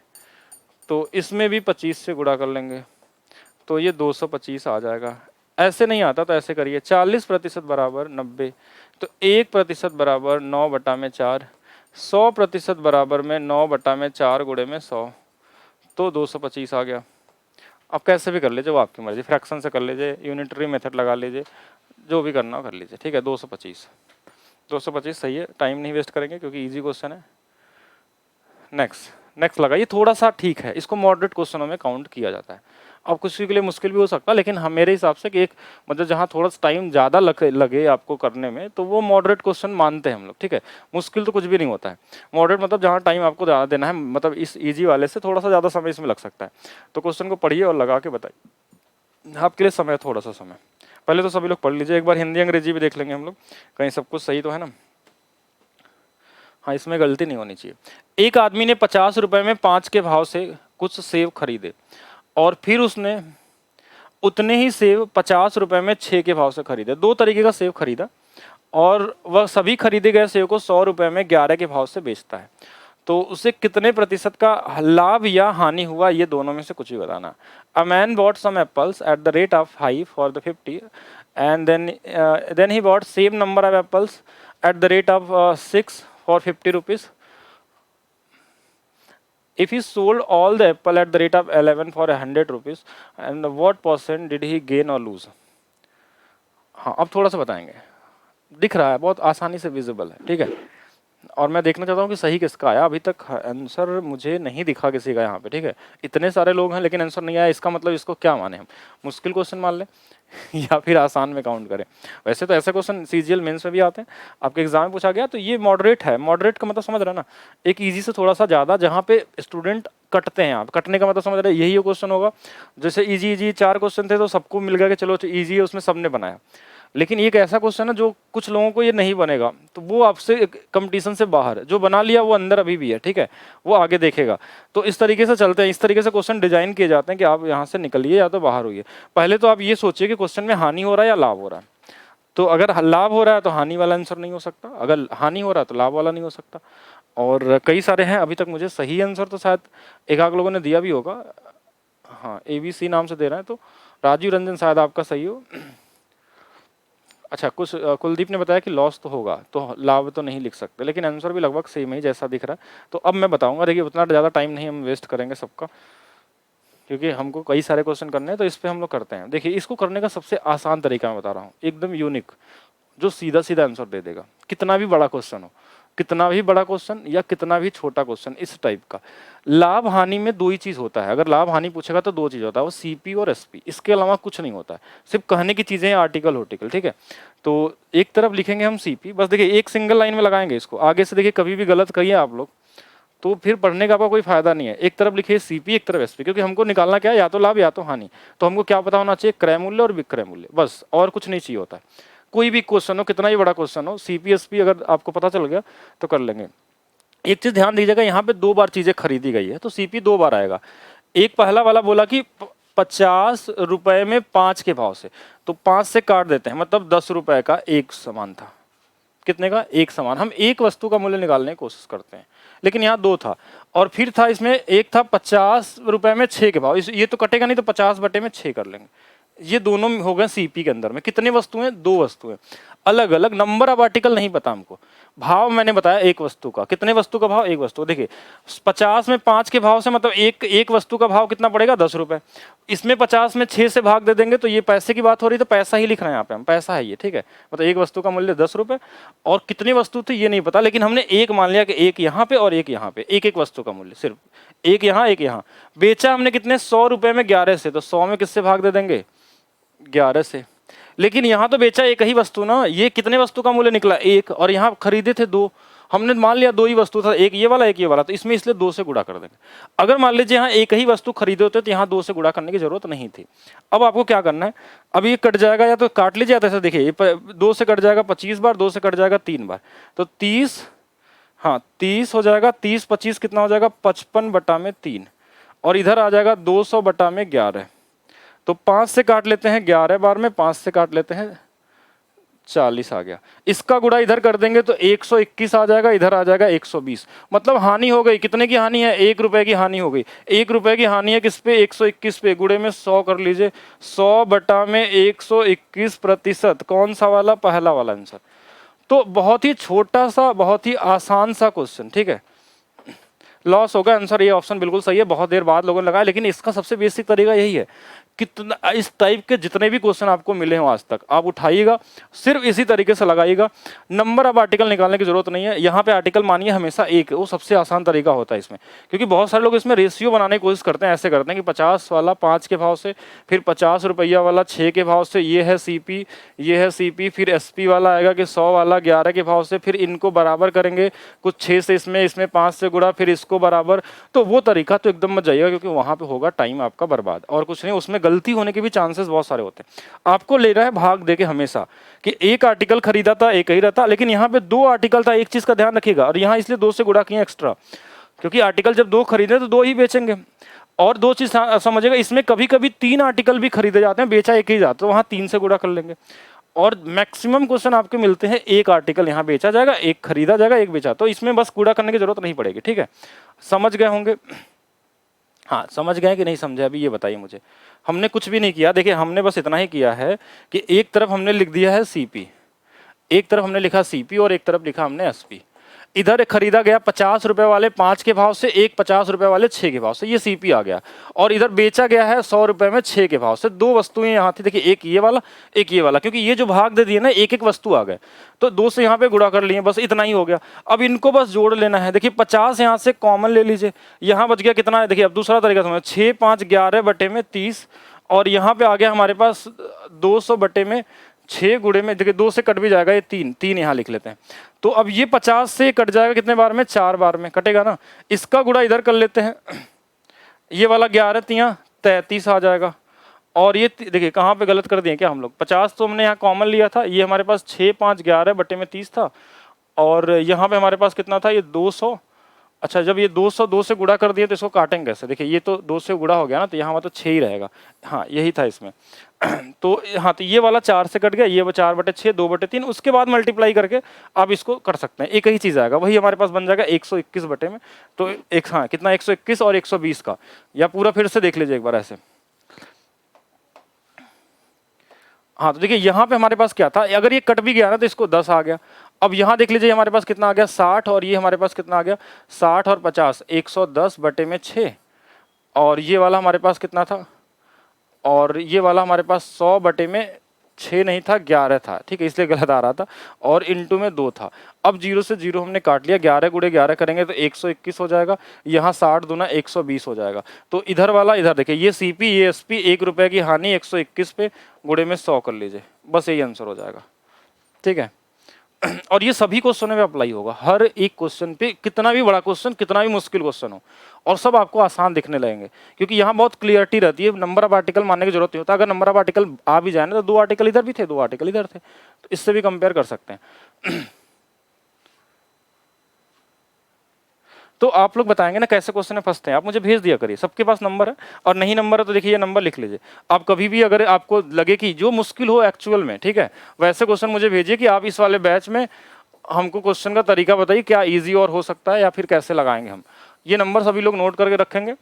तो इसमें भी 25 से गुणा कर लेंगे, तो ये 225 आ जाएगा। ऐसे नहीं आता तो ऐसे करिए, 40% बराबर 90, तो 1% बराबर 9/4, 100% बराबर में 9/4 गुणे में 100, तो 225 आ गया। अब कैसे भी कर लीजिए, वो आपकी मर्जी, फ्रैक्शन से कर लीजिए, यूनिटरी मेथड लगा लीजिए, जो भी करना हो कर लीजिए, ठीक है। 225 सही है, टाइम नहीं वेस्ट करेंगे क्योंकि इजी क्वेश्चन है। नेक्स्ट लगाइए, थोड़ा सा ठीक है, इसको मॉडरेट क्वेश्चनों में काउंट किया जाता है। अब किसी के लिए मुश्किल भी हो सकता है, लेकिन हम मेरे हिसाब से कि एक मतलब जहाँ थोड़ा सा टाइम ज़्यादा लगे आपको करने में, तो वो मॉडरेट क्वेश्चन मानते हैं हम लोग, ठीक है। मुश्किल तो कुछ भी नहीं होता है, मॉडरेट मतलब जहाँ टाइम आपको ज़्यादा देना है, मतलब इस ईजी वाले से थोड़ा सा ज़्यादा समय इसमें लग सकता है। तो क्वेश्चन को पढ़िए और लगा के बताइए, आपके लिए समय थोड़ा सा समय, पहले तो सभी लोग पढ़ लीजिए, एक बार हिंदी अंग्रेजी भी देख लेंगे हम लोग, कहीं सब कुछ सही तो है ना। हाँ, इसमें गलती नहीं होनी चाहिए। एक आदमी ने 50 रुपए में 5 के भाव से कुछ सेब खरीदे, और फिर उसने उतने ही सेब 50 रुपए में 6 के भाव से खरीदे। 2 तरीके का सेब खरीदा, और वह सभी खरीदे गए सेब को 100 रुपए में 11 के भाव से बेचता है, तो उसे कितने प्रतिशत का लाभ या हानि हुआ, ये दोनों में से कुछ भी बताना। A man bought some apples at the rate of 5 for the 50, and then he bought same number of apples at the rate of 6 for 50 rupees. If he sold all the apple at the rate of 11 for 100 rupees, and what percent did he gain or lose? हाँ, अब थोड़ा सा बताएंगे, दिख रहा है, बहुत आसानी से विजिबल है, ठीक है। और मैं देखना चाहता हूँ कि सही किसका आया, अभी तक आंसर मुझे नहीं दिखा किसी का यहाँ पे, ठीक है। इतने सारे लोग हैं लेकिन आंसर नहीं आया, इसका मतलब इसको क्या माने हम, मुश्किल क्वेश्चन मान लें या फिर आसान में काउंट करें। वैसे तो ऐसे क्वेश्चन सीजीएल मेंस में भी आते हैं, आपके एग्जाम में पूछा गया, तो ये मॉडरेट है। मॉडरेट का मतलब समझ रहे हैं ना, एक इजी से थोड़ा सा ज़्यादा, जहाँ पे स्टूडेंट कटते हैं, आप कटने का मतलब समझ रहे हैं, यही क्वेश्चन होगा। जैसे इजी 4 क्वेश्चन थे तो सबको मिल गया कि चलो इजी है, उसमें सबने बनाया, लेकिन एक ऐसा क्वेश्चन है जो कुछ लोगों को ये नहीं बनेगा, तो वो आपसे कंपटीशन से बाहर है। जो बना लिया वो अंदर अभी भी है, ठीक है, वो आगे देखेगा। तो इस तरीके से चलते हैं, इस तरीके से क्वेश्चन डिजाइन किए जाते हैं कि आप यहाँ से निकलिए या तो बाहर होइए। पहले तो आप ये सोचिए कि क्वेश्चन में हानि हो रहा है या लाभ हो रहा है। तो अगर लाभ हो रहा है तो हानि वाला आंसर नहीं हो सकता, अगर हानि हो रहा है तो लाभ वाला नहीं हो सकता। और कई सारे हैं, अभी तक मुझे सही आंसर तो शायद एक आध लोगों ने दिया भी होगा। हाँ, ABC नाम से दे रहे हैं, तो राजीव रंजन शायद आपका सही हो। अच्छा, कुछ कुलदीप ने बताया कि लॉस तो होगा, तो लाभ तो नहीं लिख सकते, लेकिन आंसर भी लगभग सेम ही जैसा दिख रहा है। तो अब मैं बताऊंगा, देखिए उतना ज़्यादा टाइम नहीं हम वेस्ट करेंगे सबका, क्योंकि हमको कई सारे क्वेश्चन करने हैं, तो इस पर हम लोग करते हैं। देखिए, इसको करने का सबसे आसान तरीका मैं बता रहा हूँ, एकदम यूनिक, जो सीधा सीधा आंसर दे देगा, कितना भी बड़ा क्वेश्चन हो, कितना भी बड़ा क्वेश्चन या कितना भी छोटा क्वेश्चन, इस टाइप का। लाभ हानि में 2 ही चीज होता है, अगर लाभ हानि पूछेगा तो 2 चीज होता है, वो CP और SP, इसके अलावा कुछ नहीं होता है। सिर्फ कहने की चीजें हैं, आर्टिकल होर्टिकल, ठीक है। तो एक तरफ लिखेंगे हम CP, बस देखिए एक सिंगल लाइन में लगाएंगे इसको, आगे से देखिए कभी भी गलत करिए आप लोग तो फिर पढ़ने का आपका कोई फायदा नहीं है। एक तरफ लिखिए CP, एक तरफ SP, क्योंकि हमको निकालना क्या है, या तो लाभ या तो हानि। तो हमको क्या पता होना चाहिए, क्रय मूल्य और विक्रय मूल्य, बस, और कुछ नहीं चाहिए होता है। कोई भी क्वेश्चन हो, कितना ही बड़ा क्वेश्चन हो, सीपीएसपी अगर आपको पता चल गया तो कर लेंगे। एक चीज ध्यान दीजिएगा, यहाँ पे 2 बार चीजें खरीदी गई है तो सीपी 2 बार आएगा। एक पहला वाला बोला कि 50 रुपए में 5 के भाव से, तो 5 से काट देते हैं, मतलब 10 रुपए का एक सामान था। कितने का? एक सामान। हम एक वस्तु का मूल्य निकालने की कोशिश करते हैं, लेकिन यहाँ 2 था। और फिर था इसमें एक था 50 रुपए में 6 के भाव, ये तो कटेगा नहीं, तो 50 बटे में 6 कर लेंगे। ये दोनों हो गए सीपी के अंदर में। कितने वस्तुएं? 2 वस्तुएं, अलग अलग। नंबर ऑफ आर्टिकल नहीं पता हमको, भाव मैंने बताया एक वस्तु का। कितने वस्तु का भाव? एक वस्तु। देखिए 50 में 5 के भाव से मतलब एक वस्तु का भाव कितना पड़ेगा? 10 रुपए। इसमें 50 में 6 से भाग दे देंगे तो ये पैसे की बात हो रही है, तो पैसा ही लिख रहे हैं यहाँ पे हम, पैसा है ये, ठीक है। मतलब एक वस्तु का मूल्य 10 रुपए। और कितनी वस्तु थी ये नहीं पता, लेकिन हमने एक मान लिया कि एक यहाँ पे और एक यहाँ पे, एक एक वस्तु का मूल्य, सिर्फ एक यहाँ एक यहाँ। बेचा हमने कितने? 100 रुपए में 11 से, तो 100 में किससे भाग दे देंगे? 11 से। लेकिन यहाँ तो बेचा एक ही वस्तु ना, ये कितने वस्तु का मूल्य निकला? एक। और यहाँ खरीदे थे 2, हमने मान लिया 2 ही वस्तु था, एक ये वाला एक ये वाला, तो इसमें इसलिए 2 से गुणा कर देंगे। अगर मान लीजिए यहाँ एक ही वस्तु खरीदे होते तो यहाँ 2 से गुणा करने की जरूरत नहीं थी। अब आपको क्या करना है, अब ये कट जाएगा, या तो काट लीजिए, या तो ऐसा देखिए 2 से कट जाएगा 25 बार, 2 से कट जाएगा 3 बार, तो 30, हाँ 30 हो जाएगा। 30 25 कितना हो जाएगा? 55 बटा में 3, और इधर आ जाएगा 200 बटा में 11। तो 5 से काट लेते हैं 11 बार में, 5 से काट लेते हैं 40 आ गया। इसका गुणा इधर कर देंगे तो 121 आ जाएगा, इधर आ जाएगा 120। मतलब हानि हो गई, कितने की हानि है? 1 रुपए की हानि हो गई। 1 रुपए की हानि है किस पे? 121 पे। गुणे में 100 कर लीजिए, 100 बटा में 121%। कौन सा वाला? पहला वाला आंसर। तो बहुत ही छोटा सा, बहुत ही आसान सा क्वेश्चन, ठीक है। लॉस होगा आंसर, ये ऑप्शन बिल्कुल सही है। बहुत देर बाद लोगों ने लगाया, लेकिन इसका सबसे बेसिक तरीका यही है। कितना इस टाइप के जितने भी क्वेश्चन आपको मिले हो आज तक, आप उठाइएगा, सिर्फ इसी तरीके से लगाइएगा। नंबर ऑफ आर्टिकल निकालने की जरूरत नहीं है। यहाँ पे आर्टिकल मानिए हमेशा एक, वो सबसे आसान तरीका होता है इसमें, क्योंकि बहुत सारे लोग इसमें रेशियो बनाने की कोशिश करते हैं। ऐसे करते हैं कि 50 वाला 5 के भाव से, फिर 50 रुपया वाला 6 के भाव से, ये है सीपी, ये है सीपी, फिर एसपी वाला आएगा कि 100 वाला 11 के भाव से, फिर इनको बराबर करेंगे, कुछ 6 से इसमें 5 से गुणा, फिर इसको बराबर। तो वो तरीका तो एकदम मत जाइएगा, क्योंकि वहां पे होगा टाइम आपका बर्बाद, और कुछ नहीं। उसमें गलती होने के भी चांसेस बहुत सारे होते हैं। आपको लेना है भाग देके हमेशा, कि एक आर्टिकल खरीदा था एक ही रहता, लेकिन यहाँ पे 2 आर्टिकल था। एक चीज का ध्यान रखिएगा, और यहाँ इसलिए 2 से गुणा किए एक्स्ट्रा, क्योंकि आर्टिकल जब 2 खरीदे तो 2 ही बेचेंगे। और 2 चीज समझिएगा, इसमें कभी कभी 3 आर्टिकल भी खरीदे जाते हैं, बेचा एक ही जाता, तो वहां 3 से गुणा कर लेंगे। और मैक्सिमम क्वेश्चन आपके मिलते हैं एक आर्टिकल यहाँ बेचा जाएगा, एक खरीदा जाएगा, एक बेचा, तो इसमें बस गुणा करने की जरूरत नहीं पड़ेगी, ठीक है। समझ गए होंगे? हाँ, समझ गए कि नहीं समझे अभी ये बताइए मुझे। हमने कुछ भी नहीं किया, देखिए हमने बस इतना ही किया है कि एक तरफ हमने लिख दिया है सीपी, एक तरफ हमने लिखा सीपी, और एक तरफ लिखा हमने एसपी। इधर खरीदा गया 50 रुपए वाले 5 के भाव से, एक 50 रुपए वाले 6 के भाव से, ये सीपी आ गया। और इधर बेचा गया है 100 रुपए में 6 के भाव से। 2 वस्तुएं यहाँ थी, देखिए एक ये वाला एक ये वाला, क्योंकि ये जो भाग दे दिए ना, एक एक वस्तु आ गए, तो 2 से यहाँ पे गुणा कर लिए, बस इतना ही हो गया। अब इनको बस जोड़ लेना है। देखिए 50 यहाँ से कॉमन ले लीजिए, यहाँ बच गया कितना है? देखिए अब दूसरा तरीका समझ, 6 5 11 बटे में 30, और यहाँ पे आ गया हमारे पास 200 बटे में 6 गुणे में, देखिए 2 से कट भी जाएगा, ये 3 यहाँ लिख लेते हैं। तो अब ये 50 से कट जाएगा कितने बार में? 4 बार में कटेगा ना। इसका गुणा इधर कर लेते हैं, ये वाला 11 तियां 33 आ जाएगा। और ये देखिए कहाँ पे गलत कर दिए क्या हम लोग? 50 तो हमने यहाँ कॉमन लिया था, ये हमारे पास 6 5 11 बटे में 30 था, और यहाँ पे हमारे पास कितना था? ये 200। अच्छा, जब ये 202 से गुणा कर दिए तो इसको काटेंगे कैसे? देखिए ये तो 2 से गुणा हो गया ना, तो यहाँ मतलब 6 ही रहेगा। हाँ यही था इसमें। तो हाँ, तो ये वाला 4 से कट गया, ये 4 बटे 6 2 बटे 3, उसके बाद मल्टीप्लाई करके आप इसको कर सकते हैं। एक ही चीज़ आएगा, वही हमारे पास बन जाएगा 121 बटे में। तो एक, हाँ कितना? 121 और 120 का, या पूरा फिर से देख लीजिए एक बार ऐसे। हाँ तो देखिए यहाँ पे हमारे पास क्या था, अगर ये कट भी गया ना तो इसको 10 आ गया। अब यहाँ देख लीजिए हमारे पास कितना आ गया? 60, और ये हमारे पास कितना आ गया? 60 और 50, 110 बटे में 6। और ये वाला हमारे पास कितना था? और ये वाला हमारे पास 100 बटे में 6 नहीं था, 11 था, ठीक है, इसलिए गलत आ रहा था। और इंटू में 2 था। अब 0 से 0 हमने काट लिया, 11 गुणे 11 करेंगे तो 121 हो जाएगा। यहाँ 60 दूना 120 हो जाएगा। तो इधर वाला इधर देखिए, ये सीपी ये एसपी, 1 रुपए की हानि 121 पे गुणे में 100 कर लीजिए, बस यही आंसर हो जाएगा, ठीक है। और ये सभी क्वेश्चन में अप्लाई होगा, हर एक क्वेश्चन पे, कितना भी बड़ा क्वेश्चन, कितना भी मुश्किल क्वेश्चन हो, और सब आपको आसान दिखने लगेंगे, क्योंकि यहाँ बहुत क्लियरिटी रहती है। नंबर ऑफ आर्टिकल मानने की जरूरत नहीं होता, अगर नंबर ऑफ आर्टिकल आ भी जाए ना तो 2 आर्टिकल इधर भी थे, 2 आर्टिकल इधर थे, तो इससे भी कंपेयर कर सकते हैं। तो आप लोग बताएंगे ना कैसे क्वेश्चन में फंसते हैं, आप मुझे भेज दिया करिए, सबके पास नंबर है, और नहीं नंबर है तो देखिए ये नंबर लिख लीजिए। आप कभी भी अगर आपको लगे कि जो मुश्किल हो एक्चुअल में, ठीक है, वैसे क्वेश्चन मुझे भेजिए कि आप इस वाले बैच में हमको क्वेश्चन का तरीका बताइए, क्या इजी और हो सकता है, या फिर कैसे लगाएंगे हम। ये नंबर सभी लोग नोट करके रखेंगे।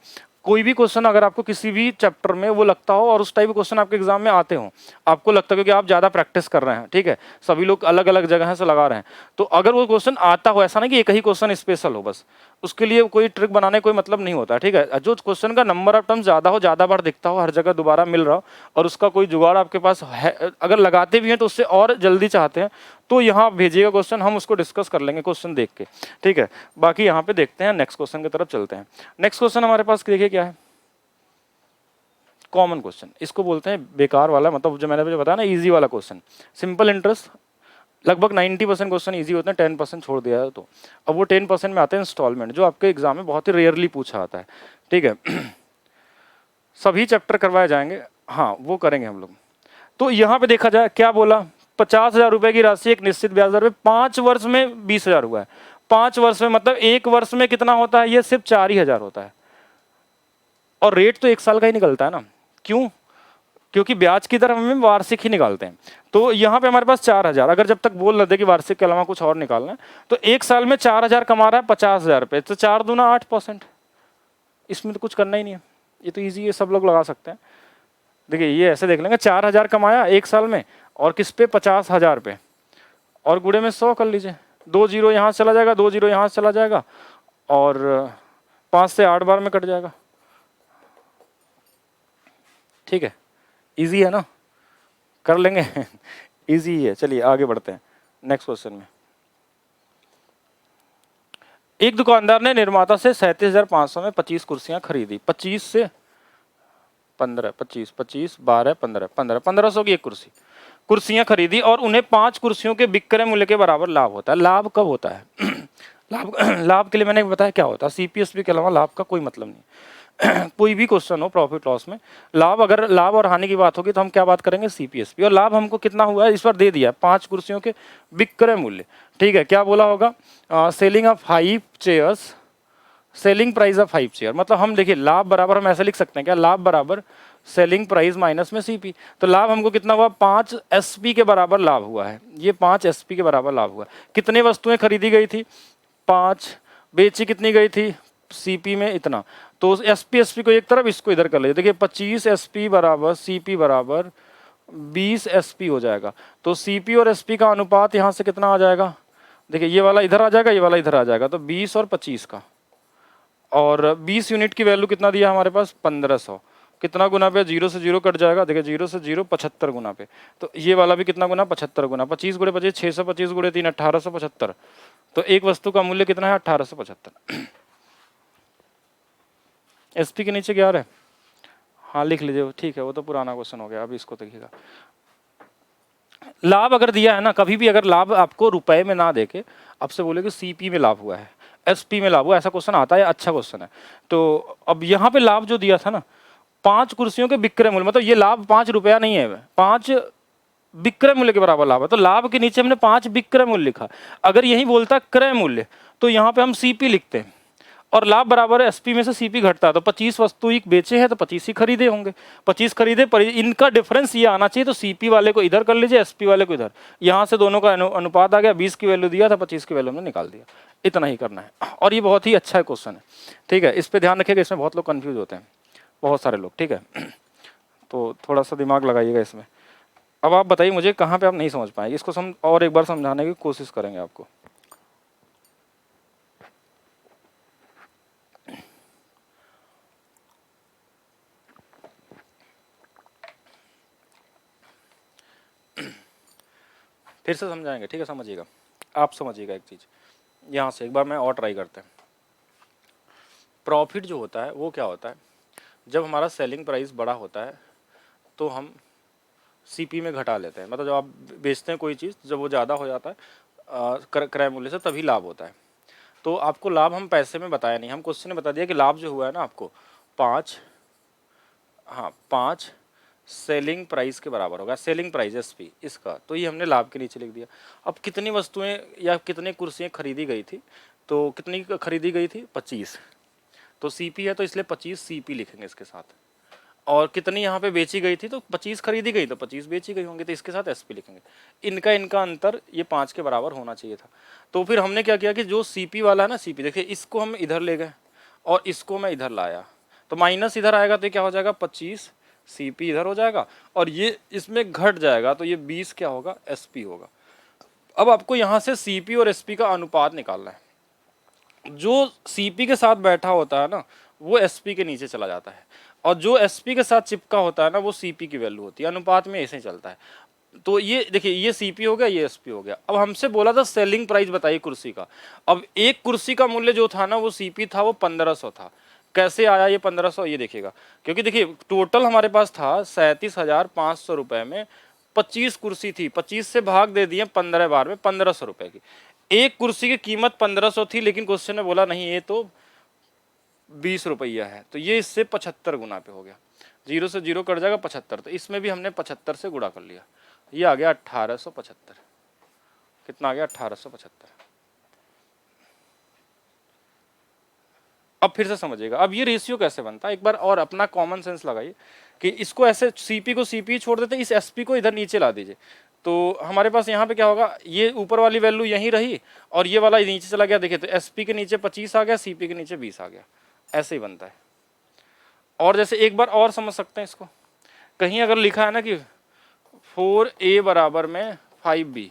कोई भी क्वेश्चन अगर आपको किसी भी चैप्टर में वो लगता हो, और उस टाइप के क्वेश्चन आपके एग्जाम में आते हो, आपको लगता है क्योंकि आप ज़्यादा प्रैक्टिस कर रहे हैं, ठीक है, सभी लोग अलग अलग जगह से लगा रहे हैं, तो अगर वो क्वेश्चन आता हो, ऐसा नहीं कि एक ही क्वेश्चन स्पेशल हो, बस उसके लिए कोई ट्रिक बनाने कोई मतलब नहीं होता, ठीक है। जो क्वेश्चन का नंबर ऑफ टर्म्स ज़्यादा हो, ज़्यादा बार दिखता हो, हर जगह दोबारा मिल रहा हो, और उसका कोई जुगाड़ आपके पास है, अगर लगाते भी हैं तो उससे और जल्दी चाहते हैं, तो यहाँ भेजिएगा क्वेश्चन, हम उसको डिस्कस कर लेंगे क्वेश्चन देख के, ठीक है। बाकी यहाँ पे देखते हैं, नेक्स्ट क्वेश्चन की तरफ चलते हैं। नेक्स्ट क्वेश्चन हमारे पास देखिए क्या है, कॉमन क्वेश्चन, इसको बोलते हैं बेकार वाला, मतलब जो मैंने बताया ना इजी वाला क्वेश्चन, सिंपल इंटरेस्ट। लगभग 90% क्वेश्चन इजी होते हैं, 10% छोड़ दिया है तो। अब वो 10% में आते हैं इंस्टॉलमेंट, जो आपके एग्जाम में बहुत ही रेयरली पूछा आता है, ठीक है। सभी चैप्टर करवाए जाएंगे, हाँ वो करेंगे हम लोग। तो यहाँ पे देखा जाए क्या बोला, 50,000 रुपए की राशि एक निश्चित ब्याज दर पे 5 वर्ष में 20,000 हुआ है। 5 वर्ष में मतलब 1 वर्ष में कितना होता है, ये सिर्फ 4 ही हजार होता है, और रेट तो 1 साल का ही निकलता है ना, क्यों, क्योंकि ब्याज की दर हमें वार्षिक ही निकालते हैं। तो यहाँ पे हमारे पास 4,000, अगर जब तक बोल रहे थे कि वार्षिक के अलावा कुछ और निकालना है, तो 1 साल में 4,000 कमा रहा है 50,000 रुपये, तो 4 दूना 8%, इसमें तो कुछ करना ही नहीं है, ये तो ईजी है, सब लोग लगा सकते हैं। देखिए ये ऐसे देख लेंगे, 4,000 कमाया 1 साल में, और किस पे 50,000 पे, और गुड़े में 100 कर लीजिए, 2 जीरो यहाँ चला जाएगा, 2 जीरो यहाँ चला जाएगा, और 5 से 8 बार में कट जाएगा, ठीक है, इजी है ना, कर लेंगे। इजी ही है, चलिए आगे बढ़ते हैं नेक्स्ट क्वेश्चन में। एक दुकानदार ने निर्माता से 37,500 में 25 कुर्सियां खरीदी, 25 से 15, 25, 25, 12, 15, 1500 की एक कुर्सियां खरीदी, और उन्हें 5 कुर्सियों के विक्रय मूल्य के बराबर लाभ होता है। लाभ कब होता है? लाभ लाभ के लिए मैंने बताया क्या होता है, सीपीएसपी के अलावा लाभ का कोई मतलब नहीं। कोई भी क्वेश्चन हो प्रॉफिट लॉस में, लाभ, अगर लाभ और हानि की बात होगी तो हम क्या बात करेंगे, सीपीएसपी। और लाभ हमको कितना हुआ है, इस पर दे दिया 5 कुर्सियों के विक्रय मूल्य, ठीक है। क्या बोला होगा, selling of 5 chairs, selling price of 5 chair, मतलब हम देखिए लाभ बराबर हम ऐसे लिख सकते हैं क्या, लाभ बराबर सेलिंग प्राइस माइनस में सीपी। तो लाभ हमको कितना हुआ, 5 एसपी के बराबर लाभ हुआ है, ये 5 एसपी के बराबर लाभ हुआ। कितने वस्तुएं खरीदी गई थी, 5, बेची कितनी गई थी, सीपी में इतना, तो एसपी को एक तरफ, इसको इधर कर लीजिए। देखिए 25 एसपी बराबर सीपी बराबर 20 एसपी हो जाएगा। तो सीपी और एसपी का अनुपात यहाँ से कितना आ जाएगा, देखिए ये वाला इधर आ जाएगा, ये वाला इधर आ जाएगा, तो 20 और 25 का, और 20 यूनिट की वैल्यू कितना दिया हमारे पास, 1500, कितना गुना पे, 0 से 0 कट जाएगा, देखिए 0 से 0 75 गुना पे, तो ये वाला भी कितना गुना, 75 गुना, 25 गुणे 25, 625 गुणे 3 1875, तो एक वस्तु का मूल्य कितना है, 1875। एसपी के नीचे क्या आ रहा है, हाँ लिख लीजिए, ठीक है, वो तो पुराना क्वेश्चन हो गया, अभी इसको देखिएगा। लाभ अगर दिया है ना, कभी भी अगर लाभ आपको रुपए में ना देके आपसे बोले कि सीपी में लाभ हुआ है, एसपी में लाभ हुआ, ऐसा क्वेश्चन आता है, अच्छा क्वेश्चन है। तो अब यहाँ पे लाभ जो दिया था ना, 5 कुर्सियों के विक्रय मूल्य, मतलब ये लाभ 5 रुपया नहीं है, 5 विक्रय मूल्य के बराबर लाभ है, तो लाभ के नीचे हमने 5 विक्रय मूल्य लिखा। अगर यही बोलता क्रय मूल्य, तो यहाँ पे हम सीपी लिखते हैं, और लाभ बराबर है एसपी में से सीपी घटता है, तो 25 वस्तु ही बेचे हैं तो 25 ही खरीदे होंगे, 25 खरीदे, पर इनका डिफरेंस ये आना चाहिए, तो सीपी वाले को इधर कर लीजिए, एसपी वाले को इधर, यहाँ से दोनों का अनुपात आ गया, 20 की वैल्यू दिया था, 25 की वैल्यू हमने निकाल दिया, इतना ही करना है। और ये बहुत ही अच्छा क्वेश्चन है, ठीक है, इस पर ध्यान रखिएगा, इसमें बहुत लोग कन्फ्यूज होते हैं, बहुत सारे लोग, ठीक है, तो थोड़ा सा दिमाग लगाइएगा इसमें। अब आप बताइए मुझे कहाँ पे आप नहीं समझ पाएंगे, इसको हम और एक बार समझाने की कोशिश करेंगे आपको। फिर से समझाएंगे, ठीक है, समझिएगा, आप समझिएगा एक चीज़, यहाँ से एक बार मैं और ट्राई करते हैं। प्रॉफिट जो होता है वो क्या होता है, जब हमारा सेलिंग प्राइस बड़ा होता है तो हम सीपी में घटा लेते हैं, मतलब जब आप बेचते हैं कोई चीज़, जब वो ज़्यादा हो जाता है, क्रय मूल्य से तभी लाभ होता है। तो आपको लाभ हम पैसे में बताया नहीं, हम क्वेश्चन में बता दिया कि लाभ जो हुआ है ना आपको 5, हाँ 5 सेलिंग प्राइस के बराबर होगा, सेलिंग प्राइस एसपी इसका, तो ये हमने लाभ के नीचे लिख दिया। अब कितनी वस्तुएं या कितनी कुर्सियां खरीदी गई थी, तो कितनी खरीदी गई थी 25, तो सीपी है तो इसलिए 25 सीपी लिखेंगे इसके साथ। और कितनी यहाँ पे बेची गई थी, तो 25 खरीदी गई तो 25 बेची गई होंगी, तो इसके साथ एसपी लिखेंगे। इनका अंतर ये 5 के बराबर होना चाहिए था। तो फिर हमने क्या किया कि जो सीपी वाला है ना, सीपी देखिए इसको हम इधर ले गए और इसको मैं इधर लाया, तो माइनस इधर आएगा तो क्या हो जाएगा 25 सीपी इधर हो जाएगा, और ये इसमें घट जाएगा तो ये 20 क्या होगा एसपी होगा। अब आपको यहाँ से सीपी और एसपी का अनुपात निकालना है। जो सीपी के साथ बैठा होता है ना वो एसपी के नीचे चला जाता है, और जो एसपी के साथ चिपका होता है ना वो सीपी की वैल्यू होती है। अनुपात में ऐसे ही चलता है। तो ये देखिए ये सीपी हो गया, ये एसपी हो गया। अब हमसे बोला था सेलिंग प्राइस बताइए कुर्सी का। अब एक कुर्सी का मूल्य जो था ना वो सीपी था, वो 1500 था। कैसे आया ये 1500, ये देखिएगा, क्योंकि देखिए टोटल हमारे पास था 37,500 रुपए में 25 कुर्सी थी, 25 से भाग दे दिए 15 बार में 1500 रुपए की। एक कुर्सी की कीमत 1500 थी, लेकिन क्वेश्चन में बोला नहीं ये तो 20 रुपया है, तो ये इससे 75 गुना पे हो गया। 0 से 0 कट जाएगा 75, तो इसमें भी हमने 75 से गुणा कर लिया, ये आ गया 1875। कितना आ गया 1875। अब फिर से समझिएगा, अब ये रेशियो कैसे बनता है, एक बार और अपना कॉमन सेंस लगाइए कि इसको ऐसे सीपी को सीपी छोड़ देते, इस एसपी को इधर नीचे ला दीजिए, तो हमारे पास यहाँ पे क्या होगा, ये ऊपर वाली वैल्यू यहीं रही और ये वाला नीचे चला गया। देखिए तो एसपी के नीचे 25 आ गया, सीपी के नीचे 20 आ गया, ऐसे ही बनता है। और जैसे एक बार और समझ सकते हैं इसको, कहीं अगर लिखा है ना कि 4a बराबर में 5b,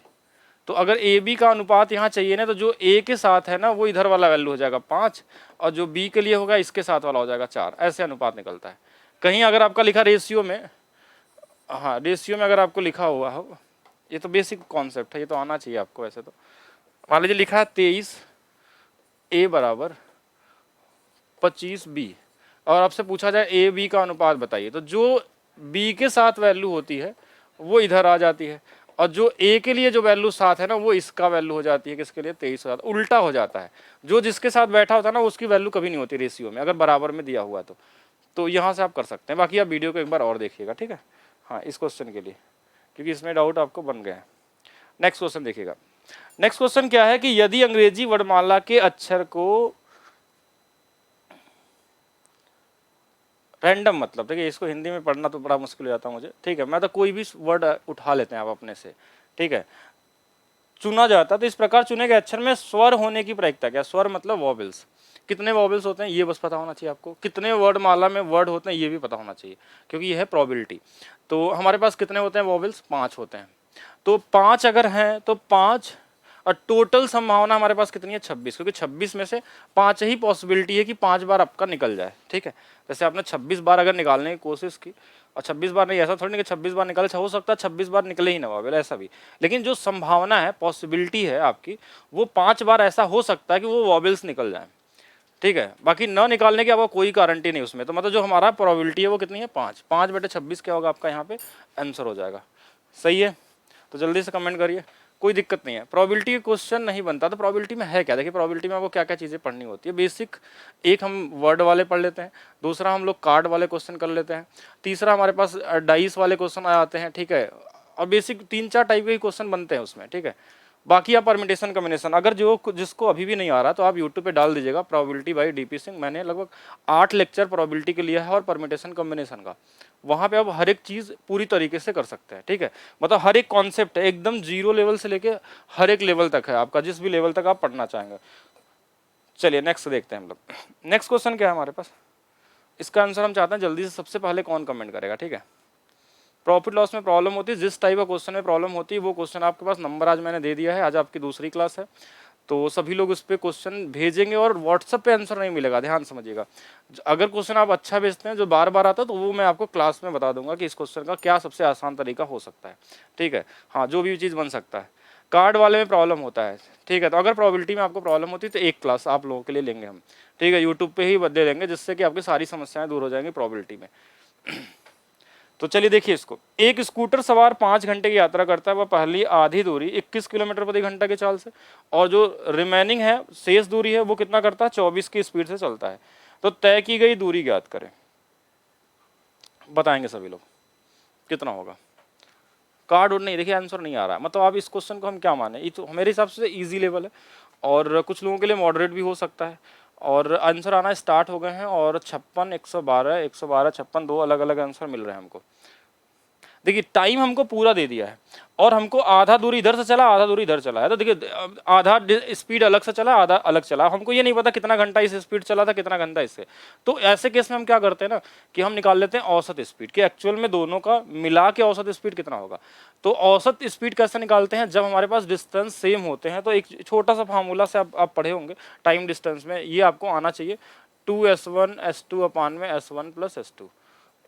तो अगर ए बी का अनुपात यहाँ चाहिए ना, तो जो ए के साथ है ना वो इधर वाला वैल्यू हो जाएगा 5, और जो बी के लिए होगा इसके साथ वाला हो जाएगा 4, ऐसे अनुपात निकलता है। कहीं अगर आपका लिखा रेशियो में, हाँ रेशियो में अगर आपको लिखा हुआ हो, ये तो बेसिक कॉन्सेप्ट है, ये तो आना चाहिए आपको। वैसे तो मान लीजिए लिखा है 23a बराबर 25b, और आपसे पूछा जाए ए बी का अनुपात बताइए, तो जो बी के साथ वैल्यू होती है वो इधर आ जाती है, और जो ए के लिए जो वैल्यू साथ है ना वो इसका वैल्यू हो जाती है, किसके लिए 23 हो जाता है, उल्टा हो जाता है। जो जिसके साथ बैठा होता है ना उसकी वैल्यू कभी नहीं होती रेशियो में, अगर बराबर में दिया हुआ तो यहाँ से आप कर सकते हैं। बाकी आप वीडियो को एक बार और देखिएगा, ठीक है, हाँ इस क्वेश्चन के लिए, क्योंकि इसमें डाउट आपको बन गया है। नेक्स्ट क्वेश्चन देखिएगा। नेक्स्ट क्वेश्चन क्या है कि यदि अंग्रेजी वर्णमाला के अक्षर को रैंडम, मतलब देखिए इसको हिंदी में पढ़ना तो बड़ा मुश्किल हो जाता है मुझे, ठीक है, मैं तो कोई भी वर्ड उठा लेते हैं आप अपने से, ठीक है, चुना जाता है, तो इस प्रकार चुने गए अक्षर में स्वर होने की प्रायिकता क्या। स्वर मतलब वॉवेल्स, कितने वॉवेल्स होते हैं ये बस पता होना चाहिए आपको। कितने वर्ड माला में वर्ड होते हैं ये भी पता होना चाहिए, क्योंकि ये है प्रोबेबिलिटी। तो हमारे पास कितने होते हैं वॉवेल्स, 5 होते हैं, तो 5 अगर हैं तो 5, और टोटल संभावना हमारे पास कितनी है 26, क्योंकि 26 में से 5 ही पॉसिबिलिटी है कि 5 बार आपका निकल जाए, ठीक है। जैसे आपने 26 बार अगर निकालने की कोशिश की, और 26 बार नहीं, ऐसा थोड़ी नहीं कि 26 बार निकले, हो सकता है 26 बार निकले ही ना वॉवेल, ऐसा भी। लेकिन जो संभावना है, पॉसिबिलिटी है आपकी, वो 5 बार ऐसा हो सकता है कि वो वॉवेल्स निकल जाए, ठीक है। बाकी न निकालने की आपका कोई गारंटी नहीं उसमें। तो मतलब जो हमारा प्रोबेबिलिटी है वो कितनी है 5, 5/26 क्या होगा आपका यहाँ पे आंसर हो जाएगा। सही है, तो जल्दी से कमेंट करिए, कोई दिक्कत नहीं है। प्रोबेबिलिटी का क्वेश्चन नहीं बनता तो प्रोबेबिलिटी में है क्या, देखिए प्रोबेबिलिटी में आपको क्या क्या चीज़ें पढ़नी होती है। बेसिक एक हम वर्ड वाले पढ़ लेते हैं, दूसरा हम लोग कार्ड वाले क्वेश्चन कर लेते हैं, तीसरा हमारे पास डाइस वाले क्वेश्चन आ जाते हैं, ठीक है। और बेसिक 3-4 टाइप के क्वेश्चन बनते हैं उसमें, ठीक है। बाकी आप परमिटेशन कॉम्बिनेशन, अगर जो जिसको अभी भी नहीं आ रहा तो आप यूट्यूब पे डाल दीजिएगा प्रोबेबिलिटी बाय डीपी सिंह। मैंने लगभग 8 लेक्चर प्रोबेबिलिटी के लिया है और परमिटेशन कॉम्बिनेशन का, वहाँ पे आप हर एक चीज़ पूरी तरीके से कर सकते हैं, ठीक है। मतलब हर एक कॉन्सेप्ट है एकदम 0 लेवल से लेके हर एक लेवल तक है आपका, जिस भी लेवल तक आप पढ़ना चाहेंगे। चलिए नेक्स्ट देखते हैं हम लोग। नेक्स्ट क्वेश्चन क्या है हमारे पास, इसका आंसर हम चाहते हैं जल्दी से, सबसे पहले कौन कमेंट करेगा, ठीक है। प्रॉफिट लॉस में प्रॉब्लम होती है, जिस टाइप का क्वेश्चन में प्रॉब्लम होती है वो क्वेश्चन आपके पास नंबर आज मैंने दे दिया है। आज आपकी दूसरी क्लास है तो सभी लोग उस पर क्वेश्चन भेजेंगे और व्हाट्सएप पे आंसर नहीं मिलेगा, ध्यान समझिएगा। अगर क्वेश्चन आप अच्छा भेजते हैं जो बार बार आता है तो वो मैं आपको क्लास में बता दूंगा कि इस क्वेश्चन का क्या सबसे आसान तरीका हो सकता है, ठीक है। हाँ जो भी चीज़ बन सकता है। कार्ड वाले में प्रॉब्लम होता है, ठीक है। तो अगर प्रोबेबिलिटी में आपको प्रॉब्लम होती है तो एक क्लास आप लोगों के लिए लेंगे हम, ठीक है, यूट्यूब पे ही बदले लेंगे, जिससे कि आपकी सारी समस्याएं दूर हो जाएंगी प्रोबेबिलिटी में। तो चलिए देखिए इसको, एक स्कूटर सवार 5 घंटे की यात्रा करता है, वह पहली आधी दूरी 21 किलोमीटर प्रति घंटा की चाल से, और जो रिमेनिंग है शेष दूरी है वो कितना करता है, 24 की स्पीड से चलता है। तो तय की गई दूरी ज्ञात करें। बताएंगे सभी लोग कितना होगा। कार्ड और नहीं, देखिए आंसर नहीं आ रहा है, मतलब आप इस क्वेश्चन को हम क्या माने, ये तो मेरे हिसाब से इजी लेवल है, और कुछ लोगों के लिए मॉडरेट भी हो सकता है। और आंसर आना स्टार्ट हो गए हैं, और 56, 112, 112, 56 दो अलग अलग आंसर मिल रहे हैं हमको। देखिए टाइम हमको पूरा दे दिया है, और हमको आधा दूरी इधर से चला, आधा दूरी इधर चला है, तो देखिए आधा स्पीड अलग से चला, आधा अलग चला, हमको ये नहीं पता कितना घंटा इस स्पीड चला था, कितना घंटा इससे। तो ऐसे केस में हम क्या करते हैं ना, कि हम निकाल लेते हैं औसत स्पीड, कि एक्चुअल में दोनों का मिला के औसत स्पीड कितना होगा। तो औसत स्पीड कैसे निकालते हैं, जब हमारे पास डिस्टेंस सेम होते हैं, तो एक छोटा सा फार्मूला से आप पढ़े होंगे टाइम डिस्टेंस में, ये आपको आना चाहिए, 2s1s2 अपान में s1 प्लस s2,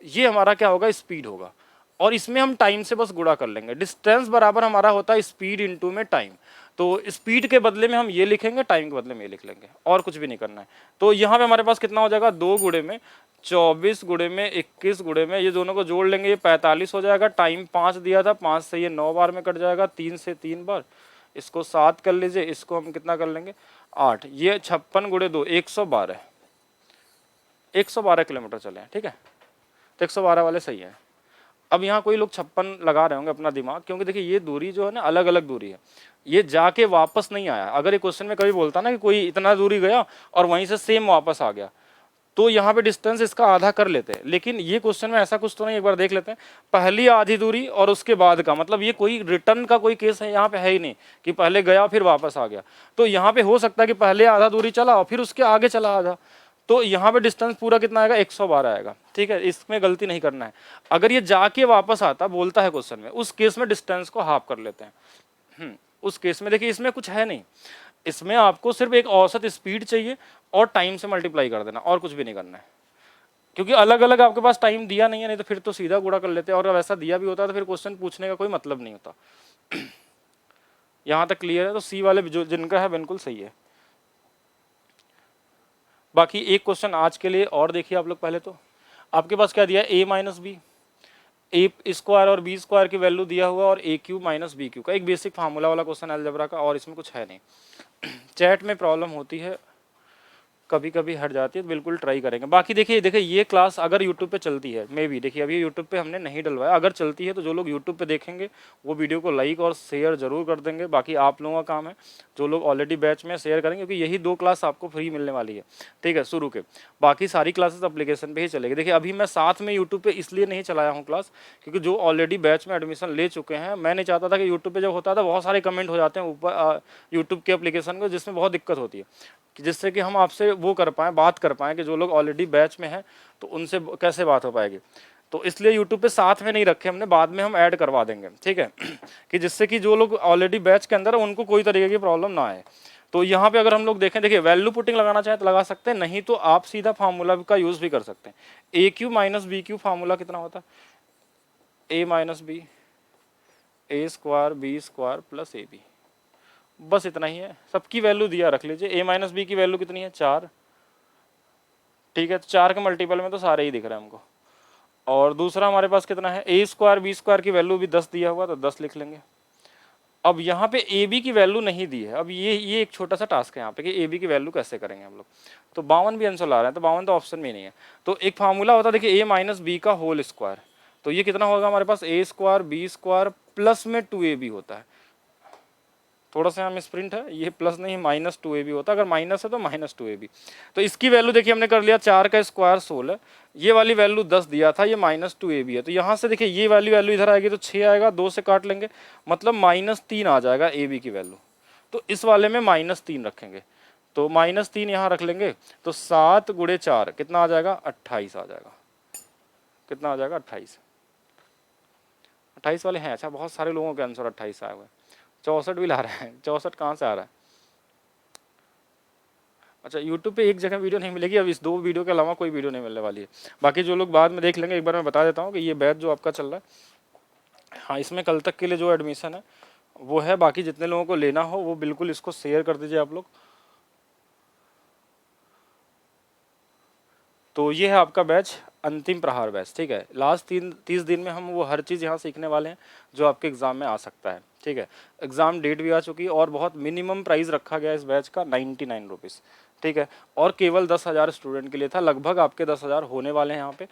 ये हमारा क्या होगा, स्पीड होगा, और इसमें हम टाइम से बस गुणा कर लेंगे। डिस्टेंस बराबर हमारा होता है स्पीड इनटू में टाइम, तो स्पीड के बदले में हम ये लिखेंगे, टाइम के बदले में ये लिख लेंगे, और कुछ भी नहीं करना है। तो यहाँ पे हमारे पास कितना हो जाएगा, 2 गुणे में 24 गुणे में 21 गुणे में, ये दोनों को जोड़ लेंगे, ये 45 हो जाएगा। टाइम 5 दिया था, 5 से ये 9 बार में कट जाएगा, 3 से 3 बार, इसको 7 कर लीजिए, इसको हम कितना कर लेंगे 8, ये 56 गुणे 2 112, 112 किलोमीटर चले हैं, ठीक है। तो 112 वाले सही है। अब यहाँ कोई लोग 56 लगा रहे होंगे अपना दिमाग, क्योंकि देखिए ये दूरी जो है ना अलग अलग दूरी है, ये जाके वापस नहीं आया। अगर ये क्वेश्चन में कभी बोलता ना कि कोई इतना दूरी गया और वहीं से सेम वापस आ गया, तो यहाँ पे डिस्टेंस इसका आधा कर लेते हैं, लेकिन ये क्वेश्चन में ऐसा कुछ तो नहीं। एक बार देख लेते हैं, पहली आधी दूरी और उसके बाद का, मतलब ये कोई रिटर्न का कोई केस है यहाँ पे है ही नहीं, कि पहले गया फिर वापस आ गया। तो यहाँ पे हो सकता है कि पहले आधा दूरी चला और फिर उसके आगे चला आधा, तो यहाँ पे डिस्टेंस पूरा कितना आएगा, 112 आएगा, ठीक है। इसमें गलती नहीं करना है। अगर ये जाके वापस आता बोलता है क्वेश्चन में, उस केस में डिस्टेंस को हाफ कर लेते हैं। उस केस में देखिए इसमें कुछ है नहीं, इसमें आपको सिर्फ एक औसत स्पीड चाहिए और टाइम से मल्टीप्लाई कर देना, और कुछ भी नहीं करना है, क्योंकि अलग अलग आपके पास टाइम दिया नहीं है, नहीं तो फिर तो सीधा गुणा कर लेते हैं, और अगर ऐसा दिया भी होता तो फिर क्वेश्चन पूछने का कोई मतलब नहीं होता। यहाँ तक क्लियर है। तो सी वाले जो जिनका है बिल्कुल सही है। बाकी एक क्वेश्चन आज के लिए और देखिए आप लोग। पहले तो आपके पास क्या दिया, a minus B, A square और बी स्क्वायर की वैल्यू दिया हुआ, और A Q minus B cube का एक बेसिक फार्मूला वाला क्वेश्चन अलजेब्रा का, और इसमें कुछ है नहीं। चैट में प्रॉब्लम होती है, कभी कभी हट जाती है, तो बिल्कुल ट्राई करेंगे। बाकी देखिए ये क्लास अगर यूट्यूब पे चलती है, मे बी देखिए अभी यूट्यूब पे हमने नहीं डलवाया, अगर चलती है तो जो लोग यूट्यूब पे देखेंगे वो वीडियो को लाइक और शेयर जरूर कर देंगे। बाकी आप लोगों का काम है, जो लोग ऑलरेडी बैच में शेयर करेंगे, क्योंकि यही 2 क्लास आपको फ्री मिलने वाली है, ठीक है, शुरू के। बाकी सारी क्लासेस एप्लीकेशन पे ही चलेगी। देखिए अभी मैं साथ में यूट्यूब पे इसलिए नहीं चलाया हूँ क्लास, क्योंकि जो ऑलरेडी बैच में एडमिशन ले चुके हैं, मैं नहीं चाहता था कि यूट्यूब पे जब होता था बहुत सारे कमेंट हो जाते हैं ऊपर यूट्यूब के एप्लीकेशन को, जिसमें बहुत दिक्कत होती है, जिससे कि हम आपसे वो कर पाएँ, बात कर पाएँ, कि जो लोग ऑलरेडी बैच में हैं तो उनसे कैसे बात हो पाएगी। तो इसलिए यूट्यूब पे साथ में नहीं रखे हमने, बाद में हम ऐड करवा देंगे, ठीक है। कि जिससे कि जो लोग ऑलरेडी बैच के अंदर है उनको कोई तरीके की प्रॉब्लम ना आए। तो यहाँ पे अगर हम लोग देखें, देखिए वैल्यू पुटिंग लगाना चाहें तो लगा सकते हैं, नहीं तो आप सीधा फार्मूला का यूज़ भी कर सकते हैं। A Q minus B Q formula कितना होता है, A minus B, A square B square plus A B, बस इतना ही है। सबकी वैल्यू दिया रख लीजिए। ए माइनस बी की वैल्यू कितनी है, 4, ठीक है। तो 4 के मल्टीपल में तो सारे ही दिख रहे हैं हमको। और दूसरा हमारे पास कितना है, ए स्क्वायर बी स्क्वायर की वैल्यू भी 10 दिया हुआ, तो 10 लिख लेंगे। अब यहाँ पे ए बी की वैल्यू नहीं दी है। अब ये एक छोटा सा टास्क है यहाँ पे, कि ए बी की वैल्यू कैसे करेंगे हम लोग। तो 52 भी आंसर ला रहे हैं, तो 52 तो ऑप्शन में नहीं है। तो एक फार्मूला होता है, देखिए ए माइनस बी का होल स्क्वायर, तो ये कितना होगा हमारे पास, ए स्क्वायर बी स्क्वायर प्लस में 2ab होता है। थोड़ा सा हम स्प्रिंट है, ये प्लस नहीं माइनस 2ab होता है, अगर माइनस है तो माइनस 2ab। तो इसकी वैल्यू देखिए हमने कर लिया, 4 का स्क्वायर 16, ये वाली वैल्यू 10 दिया था, ये माइनस 2ab है। तो यहाँ से देखिए ये वाली वैल्यू इधर आएगी तो 6 आएगा, 2 से काट लेंगे, मतलब -3 आ जाएगा ab की वैल्यू। तो इस वाले में -3 रखेंगे, तो -3 यहाँ रख लेंगे, तो 7 गुणे 4 कितना आ जाएगा, 28 आ जाएगा। कितना आ जाएगा, 28। 28 वाले हैं, अच्छा बहुत सारे लोगों के आंसर 28 आए हुए हैं। 64 भी ला रहे हैं, 64 कहाँ से आ रहा है। अच्छा यूट्यूब पे एक जगह वीडियो नहीं मिलेगी, अब इस 2 वीडियो के अलावा कोई वीडियो नहीं मिलने वाली है। बाकी जो लोग बाद में देख लेंगे, एक बार मैं बता देता हूँ कि ये बैच जो आपका चल रहा है, हाँ इसमें कल तक के लिए जो एडमिशन है वो है। बाकी जितने लोगों को लेना हो वो बिल्कुल इसको शेयर कर दीजिए आप लोग। तो ये है आपका बैच, अंतिम प्रहार बैच, ठीक है। लास्ट 30 दिन में हम वो हर चीज़ यहाँ सीखने वाले हैं जो आपके एग्ज़ाम में आ सकता है, ठीक है। एग्ज़ाम डेट भी आ चुकी है और बहुत मिनिमम प्राइस रखा गया है इस बैच का 99 रुपीज़, ठीक है। और केवल 10,000 स्टूडेंट के लिए था, लगभग आपके 10,000 होने वाले हैं यहाँ पे।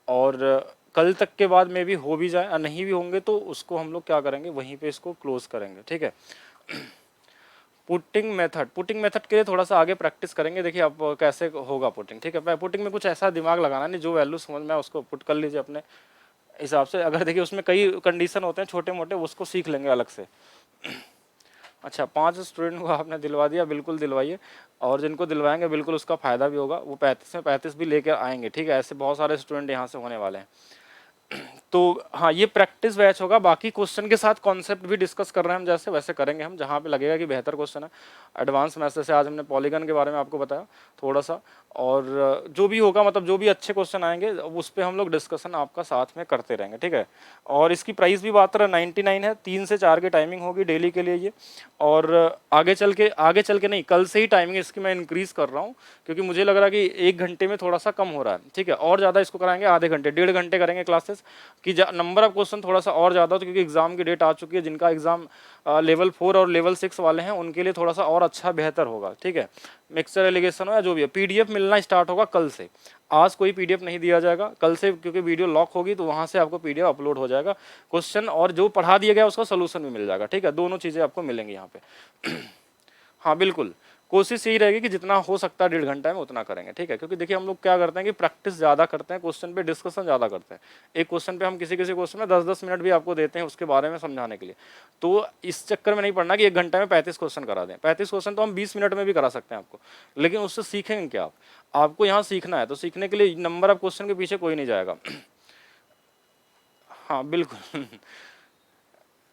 और कल तक के बाद में भी हो भी जाए और नहीं भी होंगे तो उसको हम लोग क्या करेंगे, वहीं पे इसको क्लोज करेंगे, ठीक है। पुटिंग मेथड के लिए थोड़ा सा आगे प्रैक्टिस करेंगे। देखिए अब कैसे होगा पुटिंग, ठीक है। पुटिंग में कुछ ऐसा दिमाग लगाना नहीं, जो वैल्यू समझ में आए उसको पुट कर लीजिए अपने हिसाब से। अगर देखिए उसमें कई कंडीशन होते हैं छोटे मोटे, उसको सीख लेंगे अलग से। अच्छा, 5 स्टूडेंट को आपने दिलवा दिया, बिल्कुल दिलवाइए। और जिनको दिलवाएंगे बिल्कुल उसका फ़ायदा भी होगा, वो 35 में 35 भी लेकर आएंगे, ठीक है। ऐसे बहुत सारे स्टूडेंट यहाँ से होने वाले हैं। तो हाँ, ये प्रैक्टिस बैच होगा। बाकी क्वेश्चन के साथ कॉन्सेप्ट भी डिस्कस कर रहे हैं हम, जैसे वैसे करेंगे हम, जहाँ पे लगेगा कि बेहतर क्वेश्चन है। एडवांस मैथ्स से आज हमने पॉलीगन के बारे में आपको बताया थोड़ा सा, और जो भी होगा मतलब जो भी अच्छे क्वेश्चन आएंगे उस पर हम लोग डिस्कशन आपका साथ में करते रहेंगे, ठीक है। और इसकी प्राइस भी बात रहा 99 है, 3 से 4 की टाइमिंग होगी डेली के लिए ये। और आगे चल के नहीं, कल से ही टाइमिंग इसकी मैं इंक्रीज कर रहा हूँ, क्योंकि मुझे लग रहा है कि 1 घंटे में थोड़ा सा कम हो रहा है, ठीक है। और ज़्यादा इसको कराएंगे, आधे घंटे 1.5 घंटे करेंगे क्लासेस, कि नंबर ऑफ क्वेश्चन थोड़ा सा और ज़्यादा हो, तो क्योंकि एग्जाम की डेट आ चुकी है। जिनका एग्जाम लेवल 4 और लेवल 6 वाले हैं उनके लिए थोड़ा सा और अच्छा बेहतर होगा, ठीक है। मिक्सचर एलिगेशन हो या जो भी है, पीडीएफ मिलना स्टार्ट होगा कल से। आज कोई पीडीएफ नहीं दिया जाएगा, कल से, क्योंकि वीडियो लॉक होगी तो वहाँ से आपको पीडीएफ अपलोड हो जाएगा। क्वेश्चन और जो पढ़ा दिया गया उसका सोल्यूशन भी मिल जाएगा, ठीक है। दोनों चीज़ें आपको मिलेंगी यहाँ पे। हाँ बिल्कुल, कोशिश यही रहेगी कि जितना हो सकता है 1.5 घंटा में उतना करेंगे, ठीक है। क्योंकि देखिए हम लोग क्या करते हैं कि प्रैक्टिस ज़्यादा करते हैं, क्वेश्चन पे डिस्कशन ज़्यादा करते हैं। एक क्वेश्चन पे हम किसी क्वेश्चन में 10-10 मिनट भी आपको देते हैं उसके बारे में समझाने के लिए। तो इस चक्कर में नहीं पड़ना कि 1 घंटे में 35 क्वेश्चन करा दें। 35 क्वेश्चन तो हम 20 मिनट में भी करा सकते हैं आपको, लेकिन उससे सीखेंगे क्या आप? आपको यहाँ सीखना है, तो सीखने के लिए नंबर ऑफ क्वेश्चन के पीछे कोई नहीं जाएगा। हाँ बिल्कुल।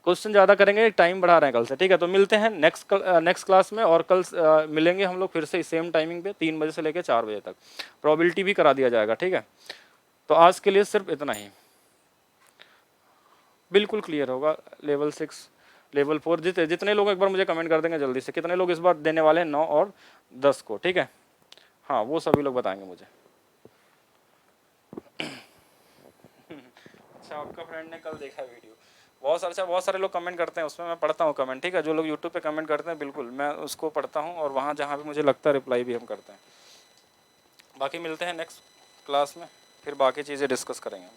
क्वेश्चन ज़्यादा करेंगे, टाइम बढ़ा रहे हैं कल से, ठीक है। तो मिलते हैं नेक्स्ट क्लास में, और कल मिलेंगे हम लोग फिर से सेम टाइमिंग पे 3 बजे से लेकर 4 बजे तक। प्रोबेबिलिटी भी करा दिया जाएगा, ठीक है। तो आज के लिए सिर्फ इतना ही। बिल्कुल क्लियर होगा। लेवल 6 लेवल 4 जितने लोग एक बार मुझे कमेंट कर देंगे जल्दी से, कितने लोग इस बार देने वाले हैं 9 और 10 को, ठीक है। हाँ वो सभी लोग बताएंगे मुझे। अच्छा, आपका फ्रेंड ने कल देखा वीडियो, बहुत सारे लोग कमेंट करते हैं उसमें, मैं पढ़ता हूँ कमेंट, ठीक है। जो लोग यूट्यूब पे कमेंट करते हैं बिल्कुल मैं उसको पढ़ता हूँ, और वहाँ जहाँ भी मुझे लगता है रिप्लाई भी हम करते हैं। बाकी मिलते हैं नेक्स्ट क्लास में, फिर बाकी चीज़ें डिस्कस करेंगे हम।